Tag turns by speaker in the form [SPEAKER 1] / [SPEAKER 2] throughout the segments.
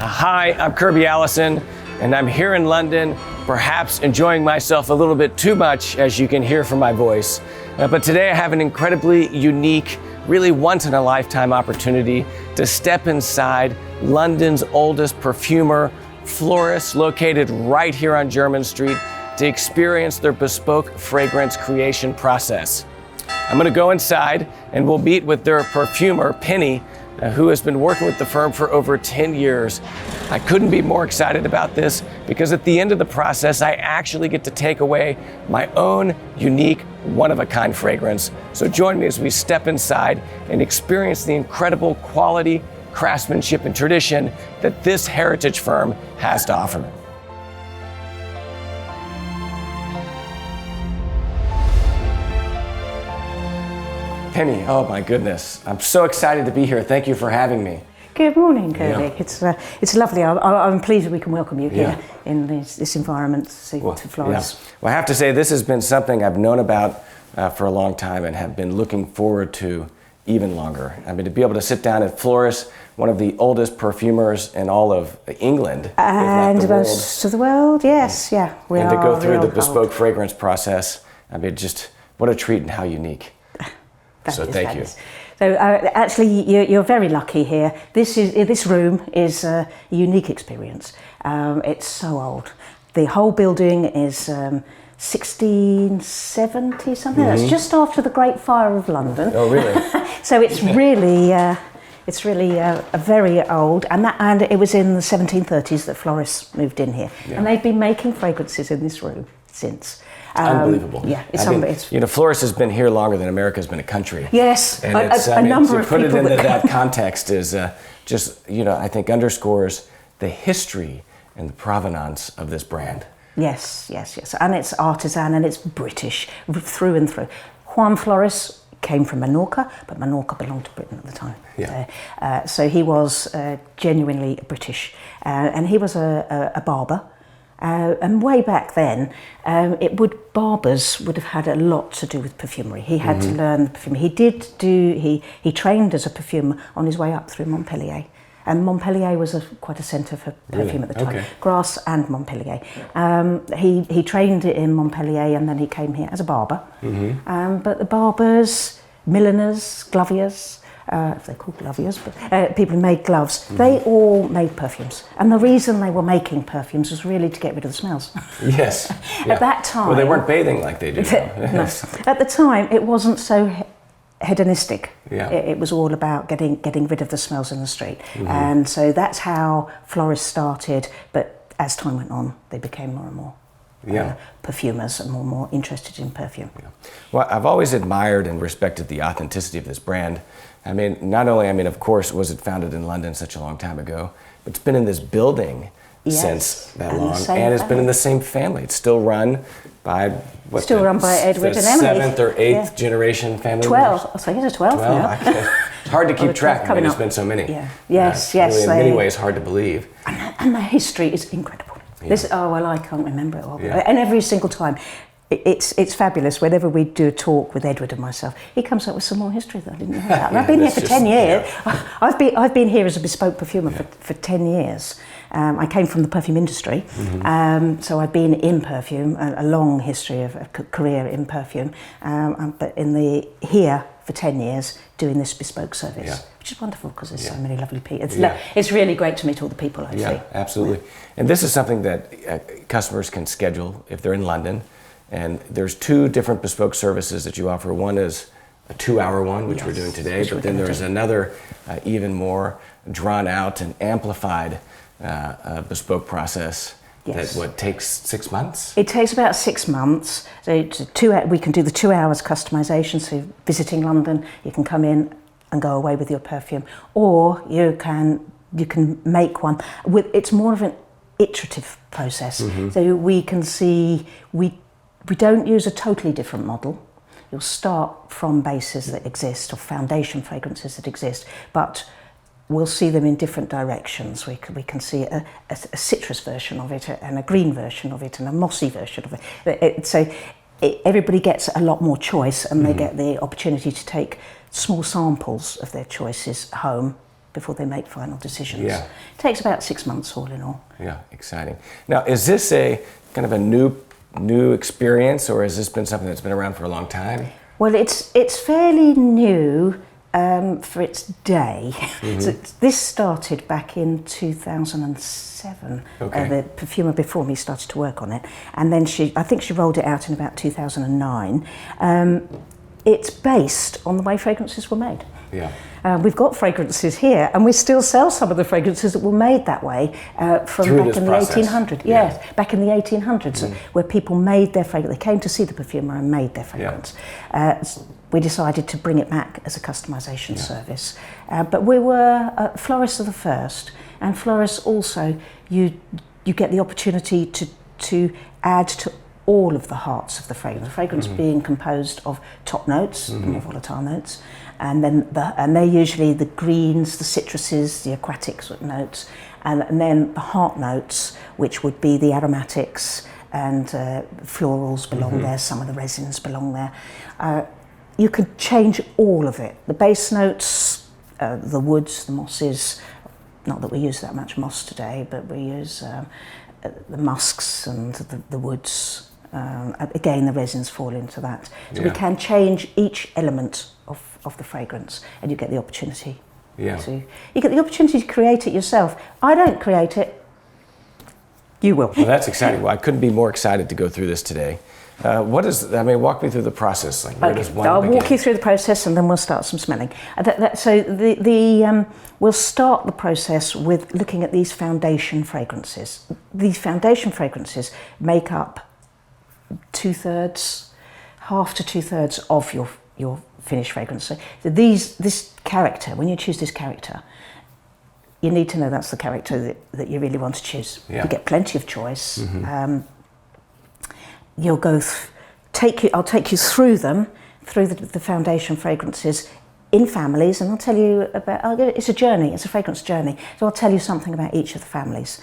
[SPEAKER 1] Hi, I'm Kirby Allison, and I'm here in London, perhaps enjoying myself a little bit too much, as you can hear from my voice. But today I have an incredibly unique, really once-in-a-lifetime opportunity to step inside London's oldest perfumer, Floris, located right here on Jermyn Street, to experience their bespoke fragrance creation process. I'm gonna go inside and we'll meet with their perfumer, Penny, who has been working with the firm for over 10 years. I couldn't be more excited about this because at the end of the process, I actually get to take away my own unique, one-of-a-kind fragrance. So join me as we step inside and experience the incredible quality, craftsmanship, and tradition that this heritage firm has to offer. Penny, oh my goodness. I'm so excited to be here. Thank you for having me.
[SPEAKER 2] Good morning, Kirby.
[SPEAKER 1] Yeah.
[SPEAKER 2] It's lovely. I'm pleased that we can welcome you here in this environment to Floris.
[SPEAKER 1] Yeah. Well, I have to say, this has been something I've known about for a long time and have been looking forward to even longer. I mean, to be able to sit down at Floris, one of the oldest perfumers in all of England,
[SPEAKER 2] and most of the world, yes, yeah.
[SPEAKER 1] And to go through the bespoke fragrance process, I mean, just what a treat and how unique. So thank you.
[SPEAKER 2] So actually, you're very lucky here. This room is a unique experience. It's so old. The whole building is 1670 something. Mm-hmm. That's just after the Great Fire of London.
[SPEAKER 1] Oh, really?
[SPEAKER 2] So it's really a very old, and it was in the 1730s that Floris moved in here, and they've been making fragrances in this room since.
[SPEAKER 1] Unbelievable.
[SPEAKER 2] Yeah,
[SPEAKER 1] Floris has been here longer than America's been a country.
[SPEAKER 2] Yes,
[SPEAKER 1] and
[SPEAKER 2] a number of people.
[SPEAKER 1] To put it into that context is just, I think underscores the history and the provenance of this brand.
[SPEAKER 2] Yes, and it's artisan and it's British through and through. Juan Floris came from Menorca, but Menorca belonged to Britain at the time.
[SPEAKER 1] Yeah.
[SPEAKER 2] So he was genuinely British, and he was a barber. And way back then, barbers would have had a lot to do with perfumery. He had to learn the perfume. He trained as a perfumer on his way up through Montpellier. And Montpellier was quite a centre for perfume at the time. Okay. Grasse and Montpellier. He trained in Montpellier and then he came here as a barber. But the barbers, milliners, glaviers, if they're called glaviers, but people who made gloves, they all made perfumes. And the reason they were making perfumes was really to get rid of the smells.
[SPEAKER 1] Yes.
[SPEAKER 2] Yeah. At that time...
[SPEAKER 1] Well, they weren't bathing like they do now.
[SPEAKER 2] Yes. No. At the time, it wasn't so hedonistic.
[SPEAKER 1] Yeah.
[SPEAKER 2] It was all about getting rid of the smells in the street. And so that's how Floris started, but as time went on, they became more and more perfumers and more interested in perfume.
[SPEAKER 1] Yeah. Well, I've always admired and respected the authenticity of this brand. I mean, of course, was it founded in London such a long time ago, but it's been in this building since that long, and it's been in the same family. It's still run by
[SPEAKER 2] Edward and Emily.
[SPEAKER 1] 7th or 8th generation family
[SPEAKER 2] 12.
[SPEAKER 1] members.
[SPEAKER 2] I think it's 12 now.
[SPEAKER 1] It's hard to keep track. I mean, there's been so many.
[SPEAKER 2] Yeah. Yes.
[SPEAKER 1] Really, in many ways, hard to believe.
[SPEAKER 2] And the history is incredible.
[SPEAKER 1] Yeah.
[SPEAKER 2] I can't remember it all. Yeah. And every single time, it's fabulous. Whenever we do a talk with Edward and myself, he comes up with some more history that I didn't know about. I've been here for 10 years. Yeah. I've been here as a bespoke perfumer for 10 years. I came from the perfume industry, so I've been in perfume, a long history of a career in perfume, but here for 10 years doing this bespoke service, which is wonderful because there's so many lovely people. It's really great to meet all the people I see.
[SPEAKER 1] Yeah, absolutely. And this is something that customers can schedule if they're in London. And there's 2 different bespoke services that you offer. One is a 2-hour one, which we're doing today, but then there's another even more drawn out and amplified bespoke process that takes 6 months?
[SPEAKER 2] It takes about 6 months. So we can do the 2 hours customization. So visiting London, you can come in and go away with your perfume, or you can make one. It's more of an iterative process. So we can see we don't use a totally different model. You'll start from bases that exist or foundation fragrances that exist, but we'll see them in different directions. We can see a citrus version of it, and a green version of it, and a mossy version of it. Everybody gets a lot more choice, and they get the opportunity to take small samples of their choices home before they make final decisions.
[SPEAKER 1] Yeah.
[SPEAKER 2] It takes about 6 months all in all.
[SPEAKER 1] Yeah, exciting. Now, is this a kind of a new experience, or has this been something that's been around for a long time?
[SPEAKER 2] Well, it's fairly new for its day. So this started back in 2007.
[SPEAKER 1] Okay.
[SPEAKER 2] The perfumer before me started to work on it, and then I think she rolled it out in about 2009. It's based on the way fragrances were made.
[SPEAKER 1] Yeah.
[SPEAKER 2] We've got fragrances here, and we still sell some of the fragrances that were made that way from
[SPEAKER 1] Through
[SPEAKER 2] back
[SPEAKER 1] this
[SPEAKER 2] in the
[SPEAKER 1] process.
[SPEAKER 2] 1800s.
[SPEAKER 1] Yeah.
[SPEAKER 2] Yes, back in the 1800s, where people made their fragrance. They came to see the perfumer and made their fragrance. We decided to bring it back as a customization service. But we were Floris are the first, and Floris also you get the opportunity to add to all of the hearts of the fragrance. The fragrance being composed of top notes, the more volatile notes, and then they're usually the greens, the citruses, the aquatic sort of notes, and then the heart notes, which would be the aromatics and florals belong there. Some of the resins belong there. You could change all of it. The base notes, the woods, the mosses. Not that we use that much moss today, but we use the musks and the woods. Again, the resins fall into that. So we can change each element of the fragrance, and you get the opportunity to create it yourself. I don't create it. You will.
[SPEAKER 1] Well, that's exciting. Well, I couldn't be more excited to go through this today. Walk me through the process. Like, where does one
[SPEAKER 2] I'll
[SPEAKER 1] begin?
[SPEAKER 2] walk you through the process, and then we'll start some smelling. We'll start the process with looking at these foundation fragrances. These foundation fragrances make up half to two-thirds of your finished fragrance. So this character, when you choose this character, you need to know that's the character that you really want to choose.
[SPEAKER 1] Yeah.
[SPEAKER 2] You get plenty of choice. I'll take you through the foundation fragrances in families, and I'll tell you about, it's a journey, it's a fragrance journey. So I'll tell you something about each of the families.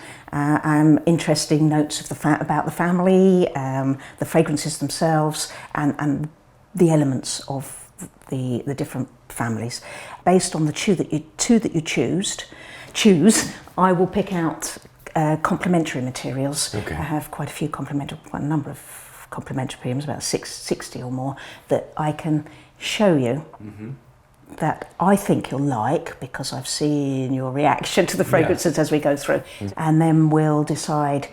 [SPEAKER 2] Interesting notes about the family, the fragrances themselves, and the elements of the different families. Based on the two that you choose, I will pick out complementary materials.
[SPEAKER 1] Okay.
[SPEAKER 2] I have quite a number of complementary perfumes, about 60 or more, that I can show you that I think you'll like, because I've seen your reaction to the fragrances as we go through. And then we'll decide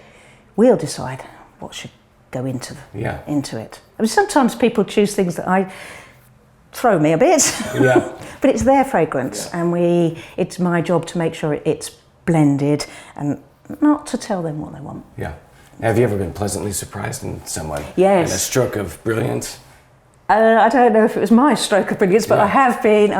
[SPEAKER 2] what should go into it. I mean, sometimes people choose things that throw me a bit, but it's their fragrance, and it's my job to make sure it's blended and not to tell them what they want.
[SPEAKER 1] Yeah. Have you ever been pleasantly surprised in someone?
[SPEAKER 2] Yes.
[SPEAKER 1] In a stroke of brilliance?
[SPEAKER 2] I don't know if it was my stroke of brilliance, but I have been.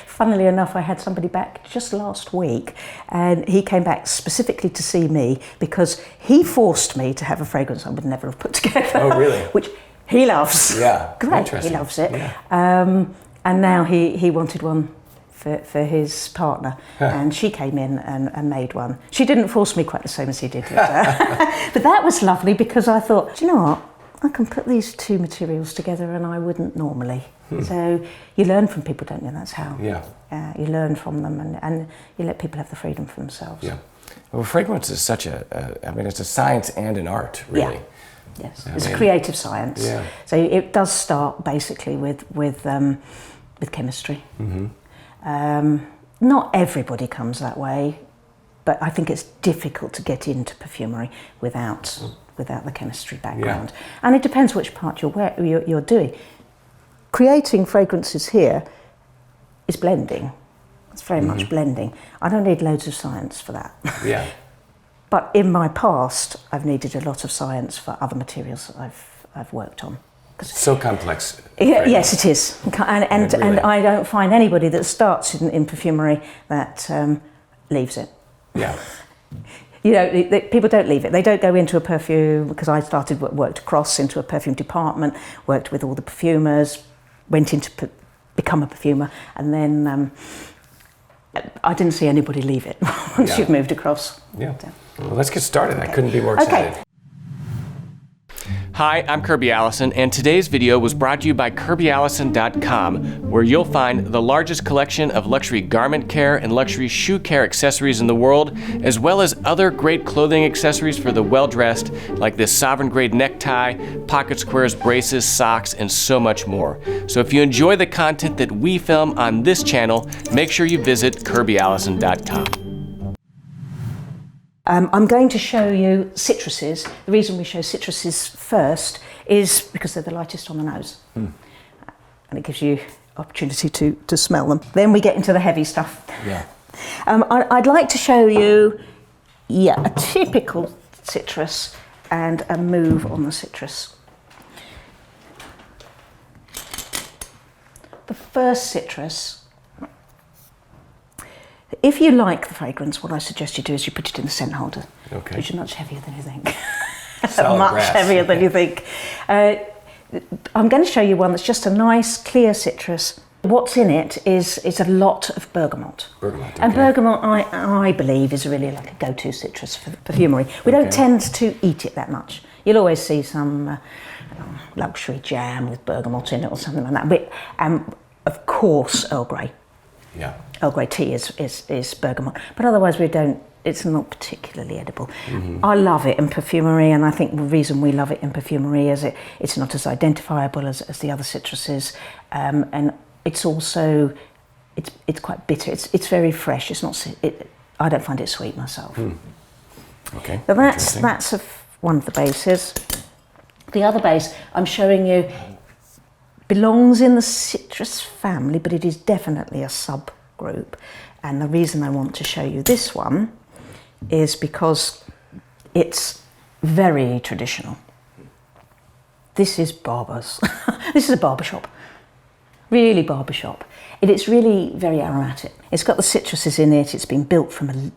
[SPEAKER 2] Funnily enough, I had somebody back just last week, and he came back specifically to see me because he forced me to have a fragrance I would never have put together.
[SPEAKER 1] Oh, really?
[SPEAKER 2] Which he loves.
[SPEAKER 1] Yeah.
[SPEAKER 2] Great.
[SPEAKER 1] Interesting.
[SPEAKER 2] He loves it.
[SPEAKER 1] Yeah.
[SPEAKER 2] And now he wanted one for his partner, and she came in and made one. She didn't force me quite the same as he did. But that was lovely, because I thought, do you know what? I can put these two materials together and I wouldn't normally. So you learn from people, don't you? That's how.
[SPEAKER 1] Yeah.
[SPEAKER 2] You learn from them, and you let people have the freedom for themselves.
[SPEAKER 1] Yeah. Well, fragrance is such it's a science and an art, really.
[SPEAKER 2] Yeah. Yes. It's a creative science.
[SPEAKER 1] Yeah.
[SPEAKER 2] So it does start basically with chemistry. Not everybody comes that way, but I think it's difficult to get into perfumery without the chemistry background. And it depends which part you're doing. Creating fragrances here is blending. It's very much blending. I don't need loads of science for that.
[SPEAKER 1] Yeah.
[SPEAKER 2] But in my past, I've needed a lot of science for other materials that I've worked on.
[SPEAKER 1] So complex.
[SPEAKER 2] Yes, it is. And I don't find anybody that starts in perfumery that leaves it.
[SPEAKER 1] Yeah.
[SPEAKER 2] You know, people don't leave it. They don't go into a perfume, because I worked across into a perfume department, worked with all the perfumers, went into become a perfumer, and then I didn't see anybody leave it once you've moved across.
[SPEAKER 1] Yeah.
[SPEAKER 2] So.
[SPEAKER 1] Well, let's get started. Okay. I couldn't be more excited.
[SPEAKER 2] Okay.
[SPEAKER 1] Hi, I'm Kirby Allison, and today's video was brought to you by KirbyAllison.com, where you'll find the largest collection of luxury garment care and luxury shoe care accessories in the world, as well as other great clothing accessories for the well-dressed, like this sovereign-grade necktie, pocket squares, braces, socks, and so much more. So if you enjoy the content that we film on this channel, make sure you visit KirbyAllison.com.
[SPEAKER 2] I'm going to show you citruses. The reason we show citruses first is because they're the lightest on the nose. And it gives you opportunity to smell them. Then we get into the heavy stuff.
[SPEAKER 1] Yeah.
[SPEAKER 2] I'd like to show you, a typical citrus and a move on the citrus. The first citrus, if you like the fragrance, what I suggest you do is you put it in the scent holder, which is much heavier than you think. Much heavier than you think. I'm going to show you one that's just a nice, clear citrus. What's in it is a lot of bergamot. And bergamot, I believe, is really like a go-to citrus for perfumery. We don't tend to eat it that much. You'll always see some luxury jam with bergamot in it or something like that. But, of course, Earl Grey.
[SPEAKER 1] Yeah.
[SPEAKER 2] Earl Grey tea is bergamot, but otherwise it's not particularly edible. I love it in perfumery, and I think the reason we love it in perfumery is it's not as identifiable as the other citruses, and it's also it's quite bitter. It's very fresh. It's not. I don't find it sweet myself.
[SPEAKER 1] Okay.
[SPEAKER 2] So that's one of the bases. The other base I'm showing you belongs in the citrus family, but it is definitely a subgroup. And the reason I want to show you this one is because it's very traditional. This is barbers. This is a barbershop. Really barbershop. It's really very aromatic. It's got the citruses in it. It's been built from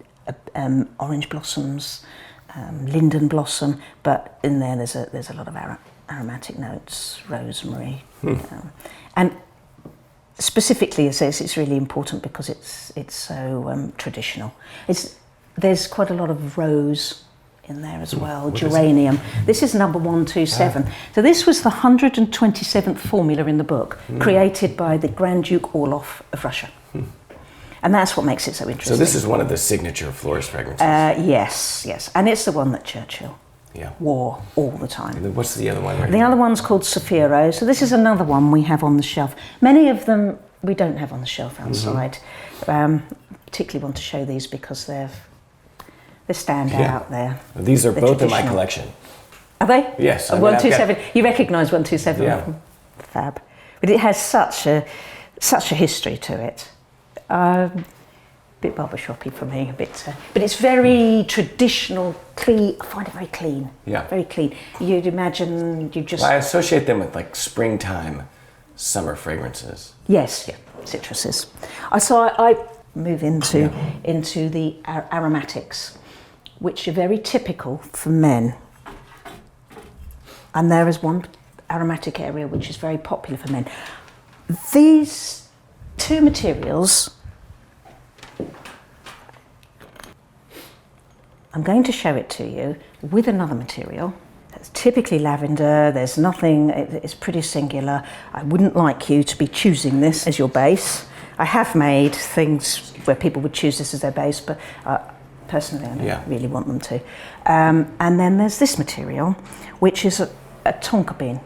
[SPEAKER 2] orange blossoms, linden blossom, but in there there's a lot of aromatic notes, rosemary, and specifically, it says it's really important because it's so traditional. There's quite a lot of rose in there as well, geranium. This is number 127. So this was the 127th formula in the book, created by the Grand Duke Orloff of Russia. And that's what makes it so interesting.
[SPEAKER 1] So this is one of the signature Floris fragrances?
[SPEAKER 2] Yes. And it's the one that Churchill wore all the time.
[SPEAKER 1] And then what's the other one?
[SPEAKER 2] The other one's called Fougere. So this is another one we have on the shelf. Many of them we don't have on the shelf outside. Particularly want to show these because they stand out there.
[SPEAKER 1] These are both in my collection.
[SPEAKER 2] Are they?
[SPEAKER 1] Yes.
[SPEAKER 2] 127. You recognise 127? Yeah. Fab. But it has such a history to it. Bit barbershoppy for me, but it's very traditional, clean. I find it very clean.
[SPEAKER 1] Yeah.
[SPEAKER 2] Very clean. You'd imagine you just.
[SPEAKER 1] Well, I associate them with like springtime, summer fragrances.
[SPEAKER 2] Yes, citruses. I move into the aromatics, which are very typical for men. And there is one aromatic area which is very popular for men. These two materials. I'm going to show it to you with another material. It's typically lavender, there's nothing, it's pretty singular. I wouldn't like you to be choosing this as your base. I have made things where people would choose this as their base, but personally I don't really want them to. And then there's this material, which is a tonka bean.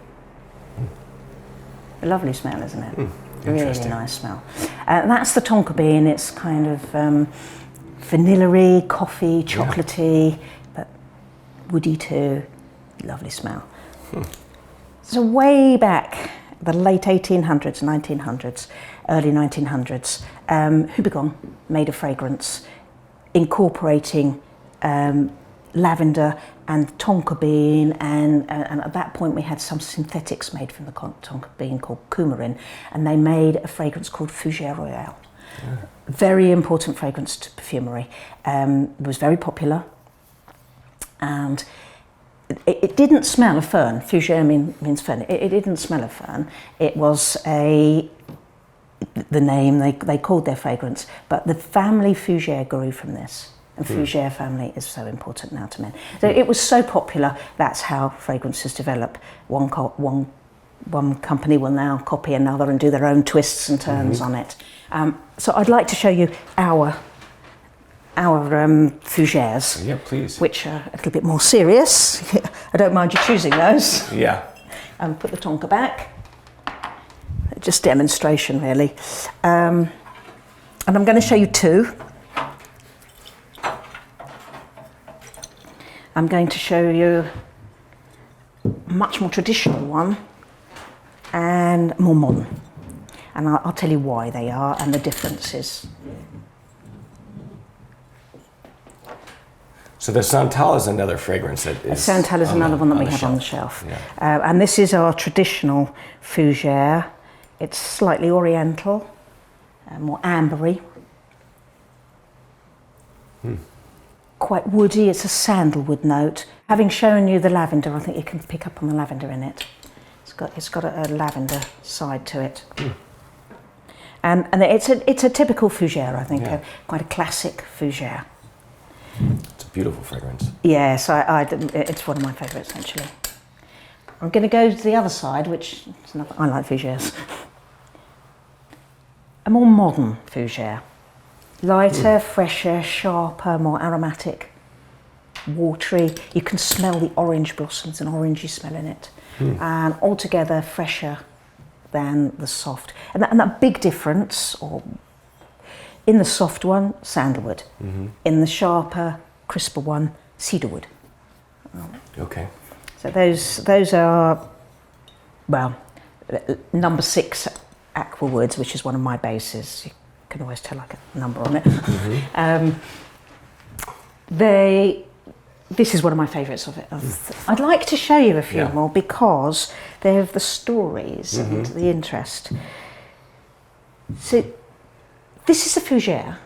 [SPEAKER 2] A lovely smell, isn't it? Really nice smell. That's the tonka bean. It's kind of vanilla-y, coffee, chocolatey, but woody too. Lovely smell. So way back, the late 1800s, 1900s, early 1900s, Houbigon made a fragrance incorporating lavender and tonka bean, and at that point we had some synthetics made from the tonka bean called coumarin, and they made a fragrance called Fougere Royale. Very important fragrance to perfumery. It was very popular, and it didn't smell of fern. Fougere means fern. It didn't smell of fern. It was the name they called their fragrance, but the family Fougere grew from this. And Fougere family is so important now to men. So it was so popular, that's how fragrances develop. One company will now copy another and do their own twists and turns on it. So I'd like to show you our Fougeres.
[SPEAKER 1] Yeah, please.
[SPEAKER 2] Which are a little bit more serious. I don't mind you choosing those.
[SPEAKER 1] Yeah.
[SPEAKER 2] And put the tonka back. Just demonstration, really. And I'm going to show you two. I'm going to show you a much more traditional one and more modern. And I'll tell you why they are and the differences.
[SPEAKER 1] So the Santal is another fragrance that is...
[SPEAKER 2] Santal is another one that we have on the shelf.
[SPEAKER 1] Yeah.
[SPEAKER 2] And this is our traditional Fougere. It's slightly Oriental, more ambery. Quite woody, it's a sandalwood note. Having shown you the lavender, I think you can pick up on the lavender in it. It's got a lavender side to it. And it's a typical Fougere, I think, quite a classic Fougere.
[SPEAKER 1] It's a beautiful fragrance.
[SPEAKER 2] Yes, it's one of my favourites actually. I'm going to go to the other side, which is another, I like Fougeres. A more modern Fougere. Lighter, fresher, sharper, more aromatic, watery. You can smell the orange blossoms and orangey smell in it. And altogether fresher than the soft. And that big difference, or in the soft one, sandalwood. In the sharper, crisper one, cedarwood.
[SPEAKER 1] Okay.
[SPEAKER 2] So those are, well, number 6 aqua woods, which is one of my bases. You can always tell like a number on it. This is one of my favourites of it. I'd like to show you a few more because they have the stories and the interest. So this is a Fougere,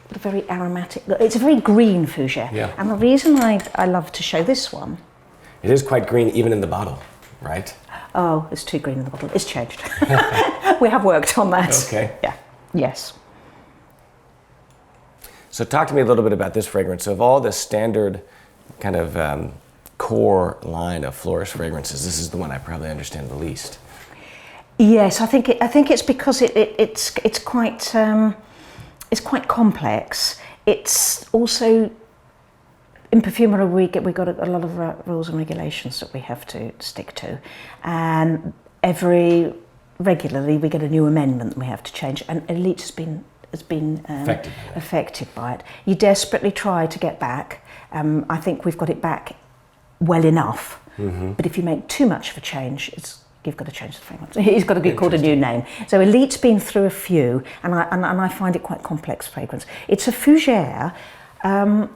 [SPEAKER 2] a very aromatic, it's a very green Fougere.
[SPEAKER 1] Yeah.
[SPEAKER 2] And the reason I love to show this one,
[SPEAKER 1] it is quite green even in the bottle, right?
[SPEAKER 2] Oh, it's too green in the bottle. It's changed. We have worked on that.
[SPEAKER 1] Okay.
[SPEAKER 2] Yeah. Yes.
[SPEAKER 1] So talk to me a little bit about this fragrance. So of all the standard kind of core line of Floris fragrances, this is the one I probably understand the least.
[SPEAKER 2] Yes, I think it's because it's quite complex. It's also, in perfumery we got a lot of rules and regulations that we have to stick to, and regularly we get a new amendment that we have to change, and Elite has been affected by it. You desperately try to get back. I think we've got it back well enough, but if you make too much of a change, you've got to change the fragrance. It's got to be called a new name. So Elite's been through a few, and I find it quite complex fragrance. It's a Fougere. I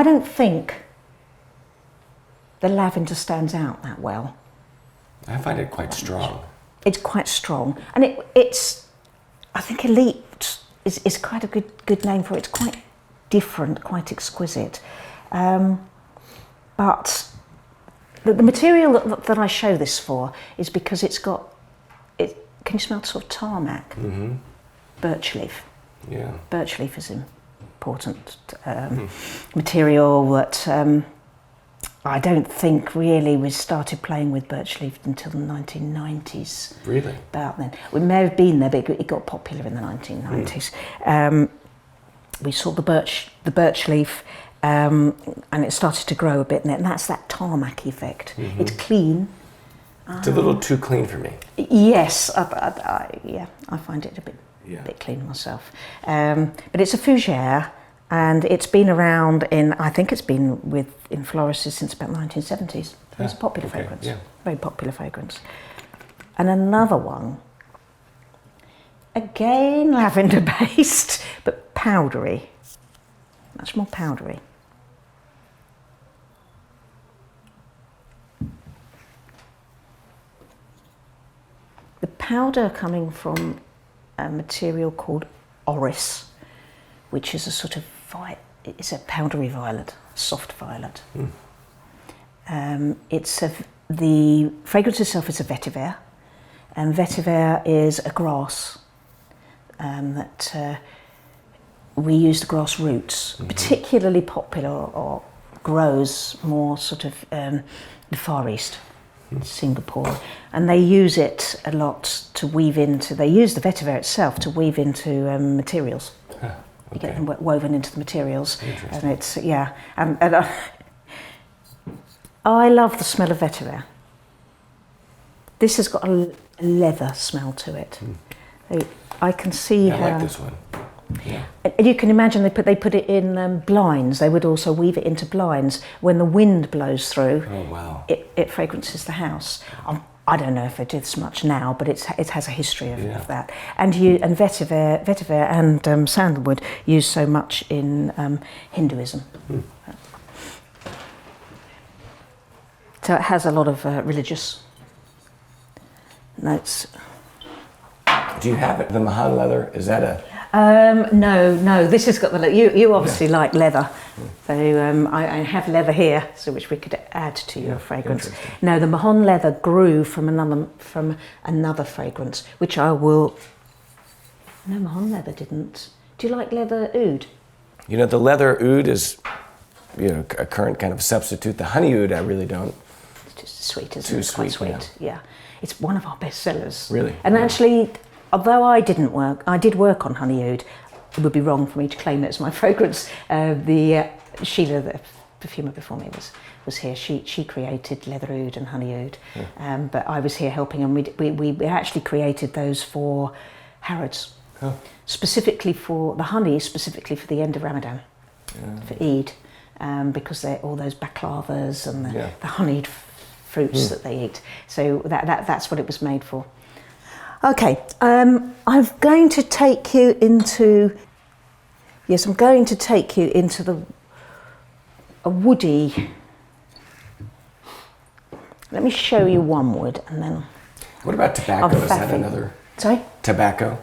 [SPEAKER 2] don't think the lavender stands out that well.
[SPEAKER 1] I find it quite strong.
[SPEAKER 2] It's quite strong, and I think Elite is quite a good name for it. It's quite different, quite exquisite. But the material that I show this for is because it's got, can you smell sort of tarmac? Birch leaf.
[SPEAKER 1] Yeah.
[SPEAKER 2] Birch leaf is important material that I don't think really we started playing with birch leaf until the 1990s.
[SPEAKER 1] Really?
[SPEAKER 2] About then. We may have been there, but it got popular in the 1990s. We saw the birch leaf, and it started to grow a bit, and that's that tarmac effect. It's clean.
[SPEAKER 1] It's a little too clean for me.
[SPEAKER 2] Yes, I find it a bit clean myself. But it's a Fougere, and it's been around I think it's been in Floris since about 1970s. It's a popular fragrance, very popular fragrance. And another one, again lavender based, but powdery, much more powdery. The powder coming from a material called Oris, which is a sort of it's a powdery violet, soft violet. The fragrance itself is a vetiver, and vetiver is a grass that we use the grass roots, particularly popular or grows more sort of the Far East, Singapore, and they use it a lot to weave into. They use the vetiver itself to weave into materials.
[SPEAKER 1] Huh, okay.
[SPEAKER 2] You get them woven into the materials, and it's I love the smell of vetiver. This has got a leather smell to it. I can see how.
[SPEAKER 1] I like this one. Yeah.
[SPEAKER 2] And you can imagine they put it in blinds. They would also weave it into blinds. When the wind blows through,
[SPEAKER 1] Oh wow!
[SPEAKER 2] it fragrances the house. I don't know if they do this much now, but it has a history of that. And vetiver and sandalwood used so much in Hinduism. So it has a lot of religious notes.
[SPEAKER 1] Do you have it? The Mahan leather, is that a?
[SPEAKER 2] No. This has got the. You obviously like leather, so I have leather here, so which we could add to your fragrance. No, the Mahon leather grew from another fragrance, which I will. No, Mahon leather didn't. Do you like leather oud?
[SPEAKER 1] You know, the leather oud is, a current kind of substitute. The honey oud, I really don't.
[SPEAKER 2] It's just sweet, isn't it? It's quite sweet. Yeah, it's one of our best sellers.
[SPEAKER 1] Really?
[SPEAKER 2] And actually. Although I did work on honey oud. It would be wrong for me to claim it as my fragrance. Sheila, the perfumer before me, was here. She created leather oud and honey oud, but I was here helping, and we actually created those for Harrods, specifically for the honey, specifically for the end of Ramadan, for Eid, because they're all those baklavas and the honeyed fruits that they eat. So that's what it was made for. Okay, I'm going to take you into. Yes, I'm going to take you into a woody. Let me show you one wood, and then.
[SPEAKER 1] What about tobacco? Is that another?
[SPEAKER 2] Sorry.
[SPEAKER 1] Tobacco.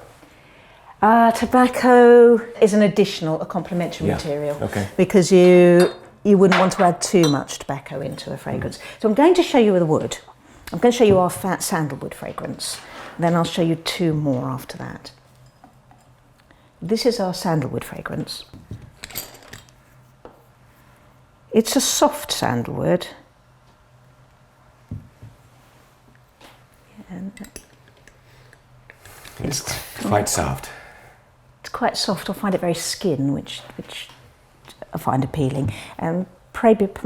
[SPEAKER 2] Tobacco is a complementary material.
[SPEAKER 1] Okay.
[SPEAKER 2] Because you wouldn't want to add too much tobacco into a fragrance. So I'm going to show you the wood. I'm going to show you our fat sandalwood fragrance. Then I'll show you two more after that. This is our sandalwood fragrance. It's a soft sandalwood. And
[SPEAKER 1] it's quite soft.
[SPEAKER 2] It's quite soft. I find it very skin, which I find appealing. And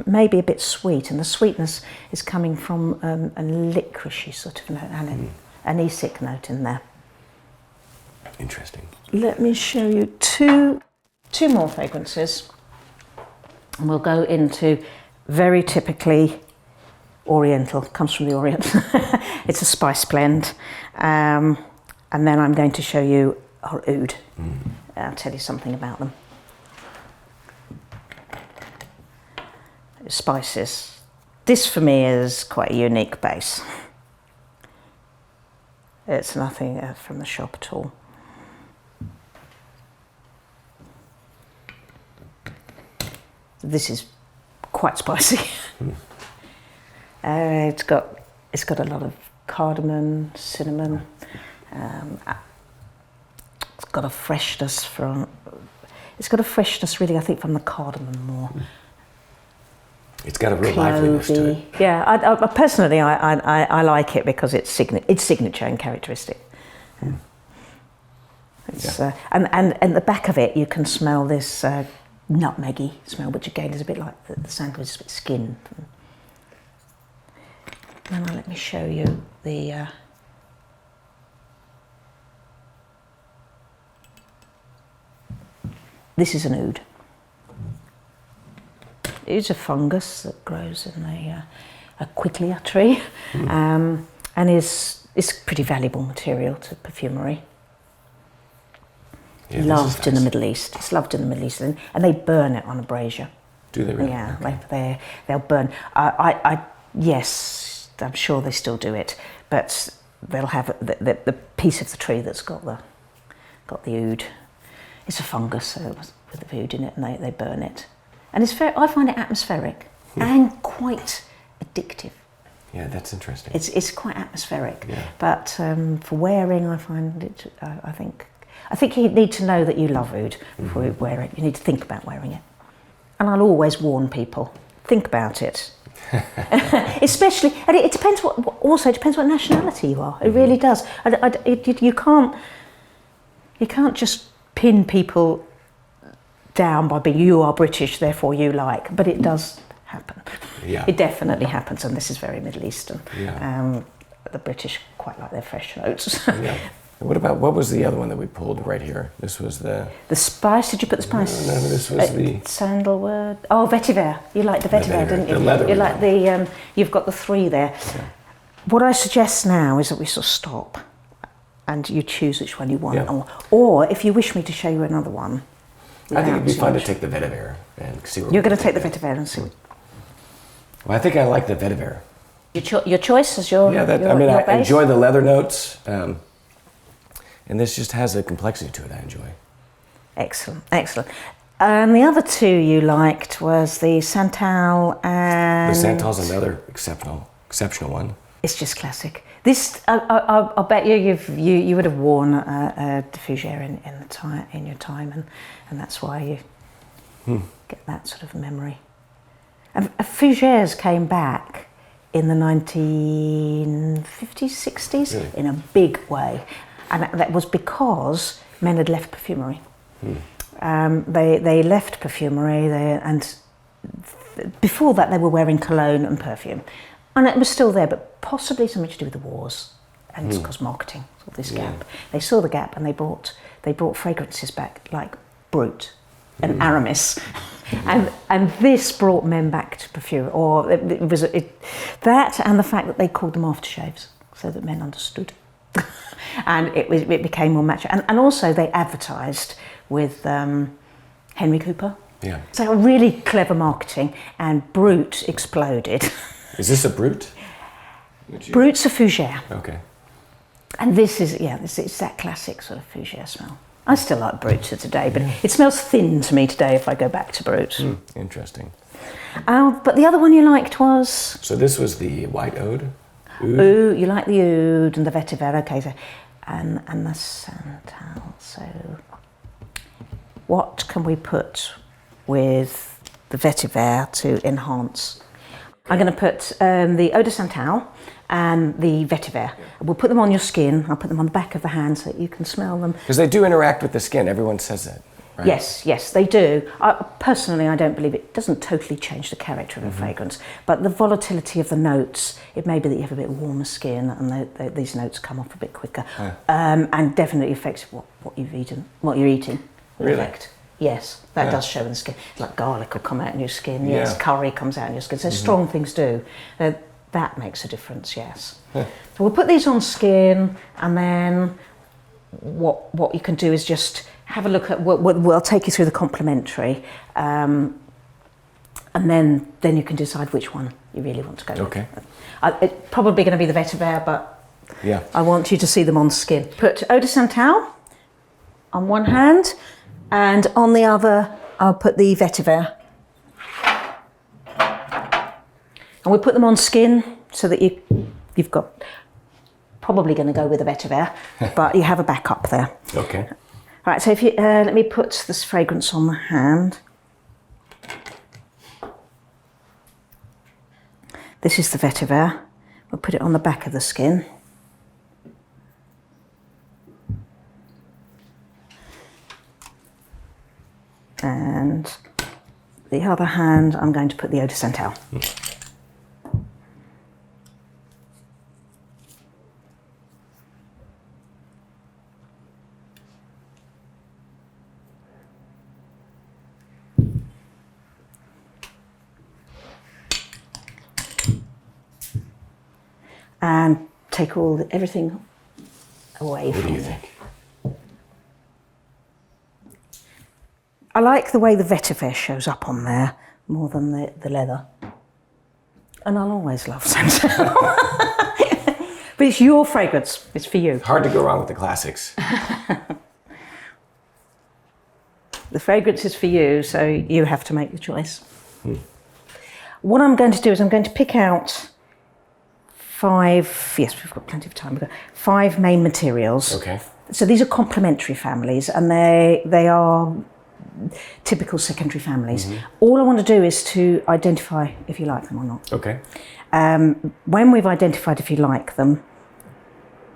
[SPEAKER 2] maybe a bit sweet, and the sweetness is coming from a licoricey sort of note and an essic note in there.
[SPEAKER 1] Interesting.
[SPEAKER 2] Let me show you two more fragrances, and we'll go into very typically Oriental. Comes from the Orient. It's a spice blend, and then I'm going to show you our oud. I'll tell you something about them. Spices. This for me is quite a unique base. It's nothing from the shop at all. This is quite spicy. It's got a lot of cardamom, cinnamon. It's got a freshness really, I think, from the cardamom more.
[SPEAKER 1] It's got a real liveliness to it.
[SPEAKER 2] Yeah, I personally I like it because it's signature and characteristic. And the back of it, you can smell this nutmeggy smell, which again is a bit like the sandalwood, is a bit skin. Now let me show you the. This is an oud. It's a fungus that grows in a quicklea tree, and is pretty valuable material to perfumery.
[SPEAKER 1] Yeah,
[SPEAKER 2] loved in the Middle East. It's loved in the Middle East, and they burn it on a brazier.
[SPEAKER 1] Do they really?
[SPEAKER 2] Yeah,
[SPEAKER 1] okay.
[SPEAKER 2] they'll burn. Yes, I'm sure they still do it, but they'll have the piece of the tree that's got the oud. It's a fungus with the oud in it, and they burn it. And I find it atmospheric and quite addictive.
[SPEAKER 1] Yeah, that's interesting.
[SPEAKER 2] It's quite atmospheric,
[SPEAKER 1] yeah.
[SPEAKER 2] but for wearing, I find it. I think I think you need to know that you love oud before you wear it. You need to think about wearing it. And I'll always warn people, think about it. Especially, and it depends also depends what nationality you are. It really does. You can't just pin people down by being, you are British, therefore you like, but it does happen.
[SPEAKER 1] Yeah.
[SPEAKER 2] It definitely happens, and this is very Middle Eastern.
[SPEAKER 1] Yeah.
[SPEAKER 2] The British quite like their fresh notes.
[SPEAKER 1] Yeah. What was the other one that we pulled right here? This was the
[SPEAKER 2] spice. Did you put the spice?
[SPEAKER 1] No, this was the
[SPEAKER 2] sandalwood. Oh, vetiver. You like the vetiver, didn't you?
[SPEAKER 1] The leather.
[SPEAKER 2] You like the. You've got the 3 there.
[SPEAKER 1] Yeah.
[SPEAKER 2] What I suggest now is that we sort of stop, and you choose which one you want,
[SPEAKER 1] Yeah.
[SPEAKER 2] or if you wish me to show you another one.
[SPEAKER 1] I think it'd be fun to take the vetiver and see what
[SPEAKER 2] you're going to take the vetiver and see.
[SPEAKER 1] Well, I think I like the vetiver.
[SPEAKER 2] Your choice is your.
[SPEAKER 1] Yeah, I enjoy the leather notes. And this just has a complexity to it I enjoy.
[SPEAKER 2] Excellent, excellent. And the other 2 you liked was the Santal and...
[SPEAKER 1] The Santal's another exceptional one.
[SPEAKER 2] It's just classic. This, I'll bet you would have worn a Fougere in your time, and that's why you get that sort of memory. And Fougeres came back in the 1950s, 60s,
[SPEAKER 1] really?
[SPEAKER 2] in a big way. And that was because men had left perfumery. They left perfumery, and before that they were wearing cologne and perfume. And it was still there, but possibly something to do with the wars. And it's because marketing saw this gap. They saw the gap and they brought fragrances back, like Brut and Aramis. And this brought men back to perfume, or that and the fact that they called them aftershaves, so that men understood. And it became more mature. And also they advertised with Henry Cooper.
[SPEAKER 1] Yeah.
[SPEAKER 2] So really clever marketing, and Brut exploded.
[SPEAKER 1] Is this a Brut?
[SPEAKER 2] Brut's a Fougere.
[SPEAKER 1] Okay.
[SPEAKER 2] And this is, it's that classic sort of Fougere smell. I still like Brut to today, but it smells thin to me today if I go back to Brut.
[SPEAKER 1] Interesting.
[SPEAKER 2] But the other one you liked was?
[SPEAKER 1] So this was the white oud?
[SPEAKER 2] Oud, you like the oud and the vetiver, okay, so, and the Santal. So what can we put with the vetiver to enhance? I'm going to put the eau de Santal and the vetiver. We'll put them on your skin. I'll put them on the back of the hand so that you can smell them.
[SPEAKER 1] Because they do interact with the skin, everyone says that. Right?
[SPEAKER 2] Yes, they do. Personally, I don't believe it doesn't totally change the character of a fragrance, but the volatility of the notes, it may be that you have a bit warmer skin and these notes come off a bit quicker, and definitely affects what you've eaten, what you're eating.
[SPEAKER 1] Really?
[SPEAKER 2] Effect. Yes, that does show in the skin. It's like garlic will come out in your skin, yes, curry comes out in your skin, so strong things do. That makes a difference, yes. So we'll put these on skin, and then what you can do is just have a look at we'll take you through the complementary, and then you can decide which one you really want to go with.
[SPEAKER 1] Okay.
[SPEAKER 2] It's probably going to be the vetiver, but
[SPEAKER 1] yeah,
[SPEAKER 2] I want you to see them on skin. Put eau de Santal on one hand, and on the other I'll put the vetiver. And we put them on skin so that you've got, probably going to go with the vetiver, but you have a backup there.
[SPEAKER 1] Okay.
[SPEAKER 2] All right, so if you let me put this fragrance on the hand. This is the vetiver. We'll put it on the back of the skin. And the other hand, I'm going to put the eau de Santal. And take everything away from
[SPEAKER 1] What do you
[SPEAKER 2] you.
[SPEAKER 1] think?
[SPEAKER 2] I like the way the vetiver shows up on there more than the leather. And I'll always love Santal. But it's your fragrance, it's for you.
[SPEAKER 1] Hard to go wrong with the classics.
[SPEAKER 2] The fragrance is for you, so you have to make the choice. What I'm going to do is I'm going to pick out 5, yes, we've got plenty of time, we've got 5 main materials.
[SPEAKER 1] Okay.
[SPEAKER 2] So these are complementary families, and they are typical secondary families. All I want to do is to identify if you like them or not.
[SPEAKER 1] Okay.
[SPEAKER 2] When we've identified if you like them,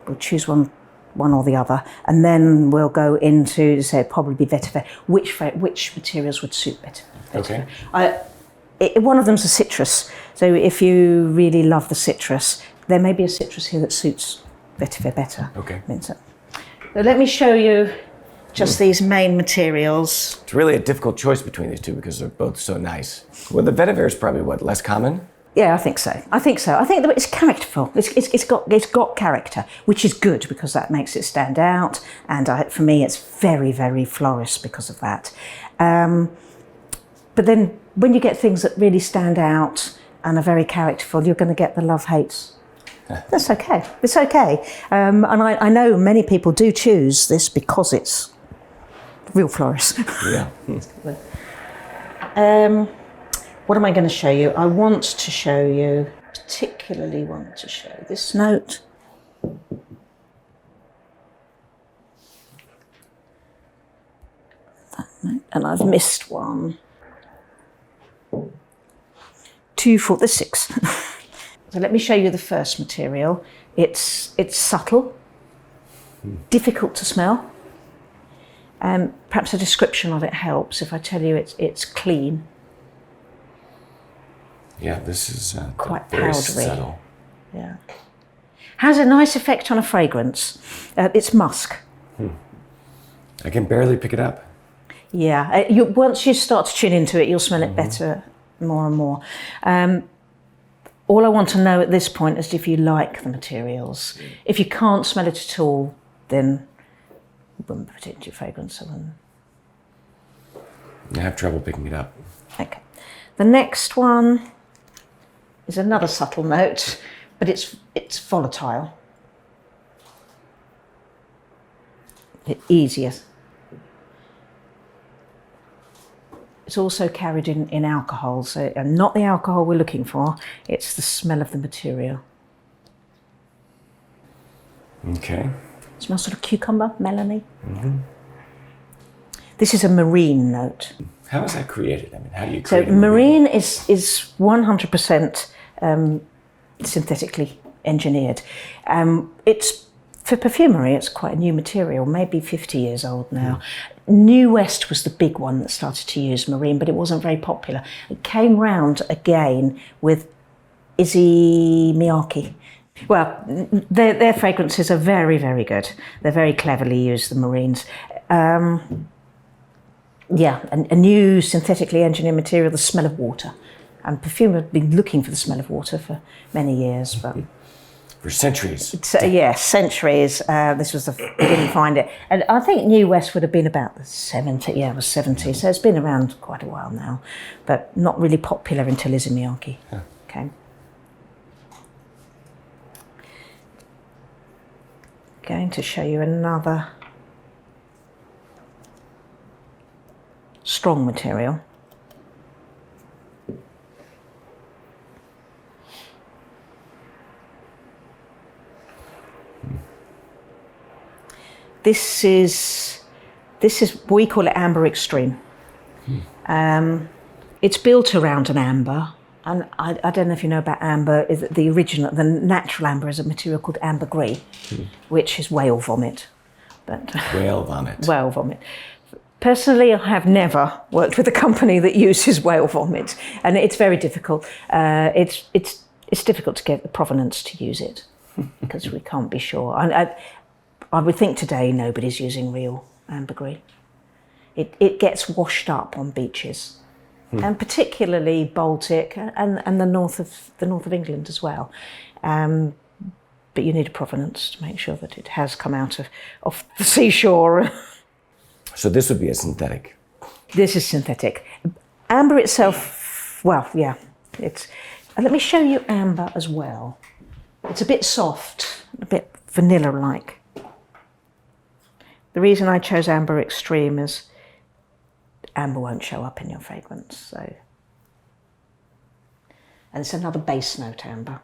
[SPEAKER 2] we'll choose one or the other, and then we'll go into, say, probably be vetiver, which materials would suit better.
[SPEAKER 1] Okay.
[SPEAKER 2] One of them's a citrus, so if you really love the citrus, there may be a citrus here that suits vetiver better.
[SPEAKER 1] Okay.
[SPEAKER 2] So let me show you just these main materials.
[SPEAKER 1] It's really a difficult choice between these two because they're both so nice. Well, the vetiver is probably what, less common?
[SPEAKER 2] Yeah, I think so. I think that it's characterful. It's got character, which is good because that makes it stand out. And for me, it's very, very Floris because of that. But then when you get things that really stand out and are very characterful, you're going to get the love-hates. That's okay. It's okay. And I know many people do choose this because it's real Floris.
[SPEAKER 1] Yeah.
[SPEAKER 2] What am I going to show you? I particularly want to show this note. That note. And I've missed one. 2, 4, there's 6. So let me show you the first material. It's subtle, difficult to smell. Perhaps a description of it helps if I tell you it's clean.
[SPEAKER 1] Yeah, this is
[SPEAKER 2] quite
[SPEAKER 1] very
[SPEAKER 2] powdery.
[SPEAKER 1] subtle.
[SPEAKER 2] Yeah. Has a nice effect on a fragrance. It's musk.
[SPEAKER 1] I can barely pick it up.
[SPEAKER 2] Yeah. Once you start to tune into it, you'll smell it better, more and more. All I want to know at this point is if you like the materials. If you can't smell it at all, then you wouldn't put it into your fragrance.
[SPEAKER 1] I have trouble picking it up.
[SPEAKER 2] Okay. The next one is another subtle note, but it's volatile. Easier. It's also carried in alcohol, so and not the alcohol we're looking for, it's the smell of the material.
[SPEAKER 1] Okay.
[SPEAKER 2] It smells sort of cucumber, melony. This is a marine note.
[SPEAKER 1] How is that created? I mean, how do you create
[SPEAKER 2] So marine is 100% synthetically engineered. It's for perfumery, it's quite a new material, maybe 50 years old now. New West was the big one that started to use marine, but it wasn't very popular. It came round again with Issey Miyake. Well, their fragrances are very, very good. They're very cleverly used, the marines. Yeah, a new synthetically engineered material, the smell of water. And perfume have been looking for the smell of water for many years, but
[SPEAKER 1] for centuries.
[SPEAKER 2] Yeah, centuries. This was we didn't find it, and I think New West would have been about the 70s. Yeah, it was 70s. So it's been around quite a while now, but not really popular until Issey Miyake came. Going to show you another strong material. This is we call it amber extreme. It's built around an amber, and I don't know if you know about amber. Is the natural amber is a material called ambergris, which is whale vomit. But
[SPEAKER 1] whale vomit.
[SPEAKER 2] Whale vomit. Personally, I have never worked with a company that uses whale vomit, and it's very difficult. It's difficult to get the provenance to use it because we can't be sure. I would think today nobody's using real ambergris. It gets washed up on beaches, and particularly Baltic and the north of England as well. But you need a provenance to make sure that it has come out off the seashore.
[SPEAKER 1] So this would be a synthetic.
[SPEAKER 2] This is synthetic. Amber itself, well, yeah. Let me show you amber as well. It's a bit soft, a bit vanilla-like. The reason I chose amber extreme is amber won't show up in your fragrance. So, and it's another base note amber.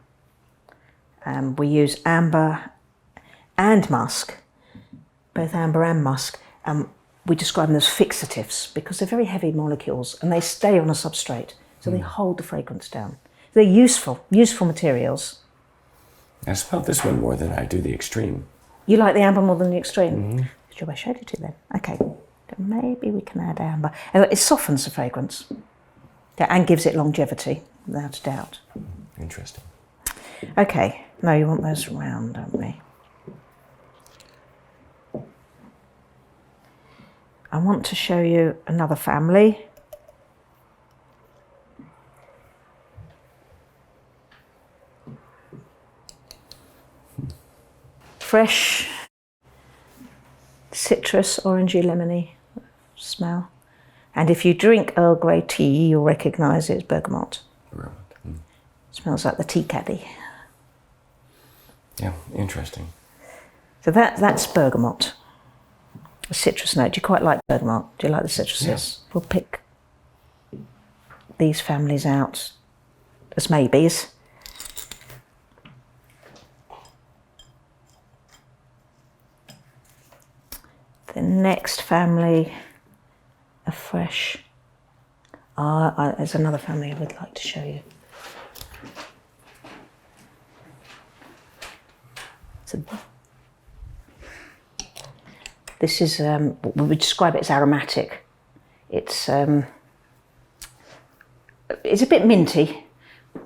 [SPEAKER 2] We use amber and musk both amber and musk. We describe them as fixatives because they're very heavy molecules and they stay on a substrate, so they hold the fragrance down. They're useful materials.
[SPEAKER 1] I smell this one more than I do the extreme.
[SPEAKER 2] You like the amber more than the extreme? Should I shade it to you then? Okay, maybe we can add amber. It softens the fragrance and gives it longevity, without a doubt.
[SPEAKER 1] Interesting.
[SPEAKER 2] Okay, now you want those round, don't we? I want to show you another family. Fresh citrus, orangey, lemony smell. And if you drink Earl Grey tea, you'll recognise it as bergamot. Smells like the tea caddy.
[SPEAKER 1] Yeah, interesting.
[SPEAKER 2] So that's bergamot. A citrus note. Do you quite like bergamot? Do you like the citruses?
[SPEAKER 1] Yes.
[SPEAKER 2] We'll pick these families out as maybes. The next family, a fresh. There's another family I would like to show you. So this is, we would describe it as aromatic. It's a bit minty,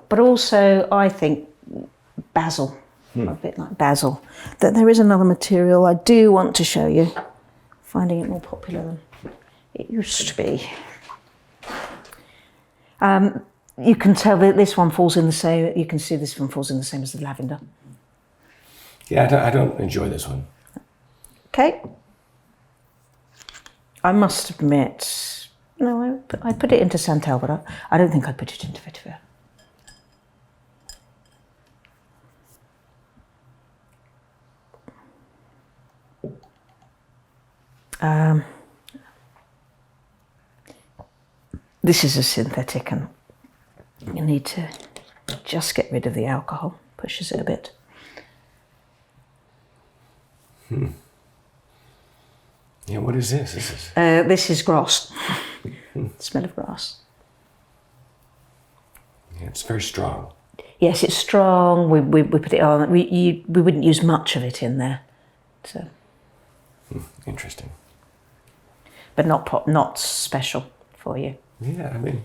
[SPEAKER 2] but also I think basil, a bit like basil. There is another material I do want to show you. Finding it more popular than it used to be. You can tell that this one falls in the same. You can see this one falls in the same as the lavender.
[SPEAKER 1] Yeah, I don't enjoy this one.
[SPEAKER 2] Okay. I must admit, no, I put it into Santal, but I don't think I put it into vetiver. This is a synthetic and you need to just get rid of the alcohol, pushes it a bit.
[SPEAKER 1] Yeah, what is this?
[SPEAKER 2] This is grass. Smell of grass.
[SPEAKER 1] Yeah, it's very strong.
[SPEAKER 2] Yes, it's strong. We put it on. We wouldn't use much of it in there, so.
[SPEAKER 1] Interesting.
[SPEAKER 2] But not special for you.
[SPEAKER 1] Yeah, I mean.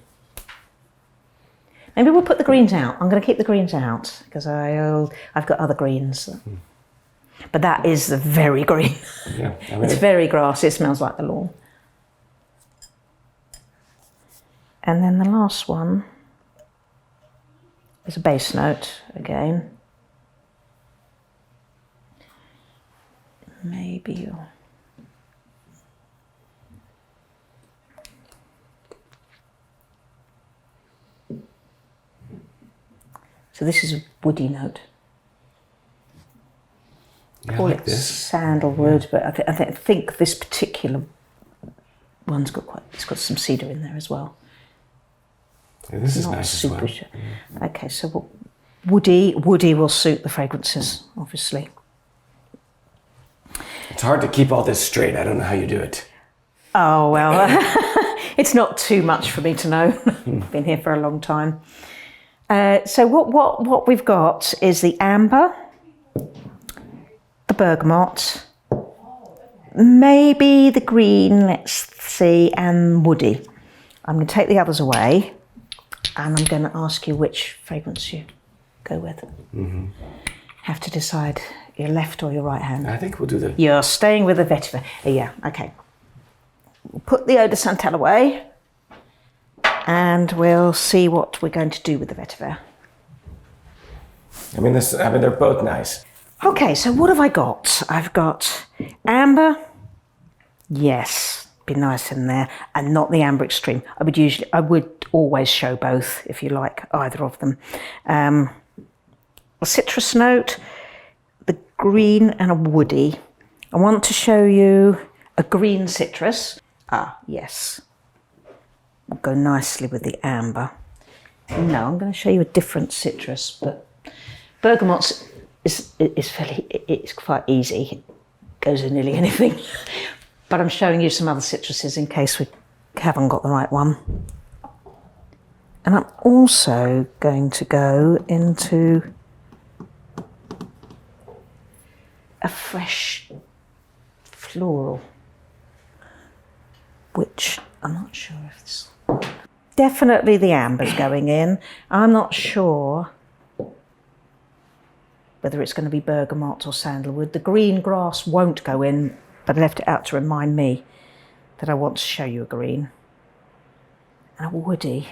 [SPEAKER 2] Maybe we'll put the greens out. I'm going to keep the greens out because I've got other greens. But that is the very green.
[SPEAKER 1] Yeah, I mean,
[SPEAKER 2] it's very grassy. It smells like the lawn. And then the last one is a base note again. Maybe you'll. So this is a woody note.
[SPEAKER 1] Yeah,
[SPEAKER 2] Call
[SPEAKER 1] I like
[SPEAKER 2] it
[SPEAKER 1] this.
[SPEAKER 2] sandalwood, but I think this particular one's got some cedar in there as well.
[SPEAKER 1] Yeah, this is
[SPEAKER 2] Not
[SPEAKER 1] nice as well.
[SPEAKER 2] Yeah. Okay, so woody will suit the fragrances, obviously.
[SPEAKER 1] It's hard to keep all this straight. I don't know how you do it.
[SPEAKER 2] Oh well, it's not too much for me to know. I've been here for a long time. So what we've got is the amber, the bergamot, maybe the green, let's see, and woody. I'm going to take the others away and I'm going to ask you which fragrance you go with. Have to decide your left or your right hand.
[SPEAKER 1] I think we'll do the...
[SPEAKER 2] You're staying with the vetiver. Yeah, okay. We'll put the eau de Santal away and we'll see what we're going to do with the vetiver.
[SPEAKER 1] I mean, they're both nice.
[SPEAKER 2] Okay, so what have I got? I've got amber. Yes, be nice in there, and not the amber extreme. I would always show both if you like either of them. A citrus note, the green, and a woody. I want to show you a green citrus. Yes. Will go nicely with the amber. No, I'm going to show you a different citrus, but bergamot is quite easy. goes in nearly anything. But I'm showing you some other citruses in case we haven't got the right one. And I'm also going to go into a fresh floral, which I'm not sure if it's... Definitely the amber's going in. I'm not sure whether it's going to be bergamot or sandalwood. The green grass won't go in, but I left it out to remind me that I want to show you a green. And a woody.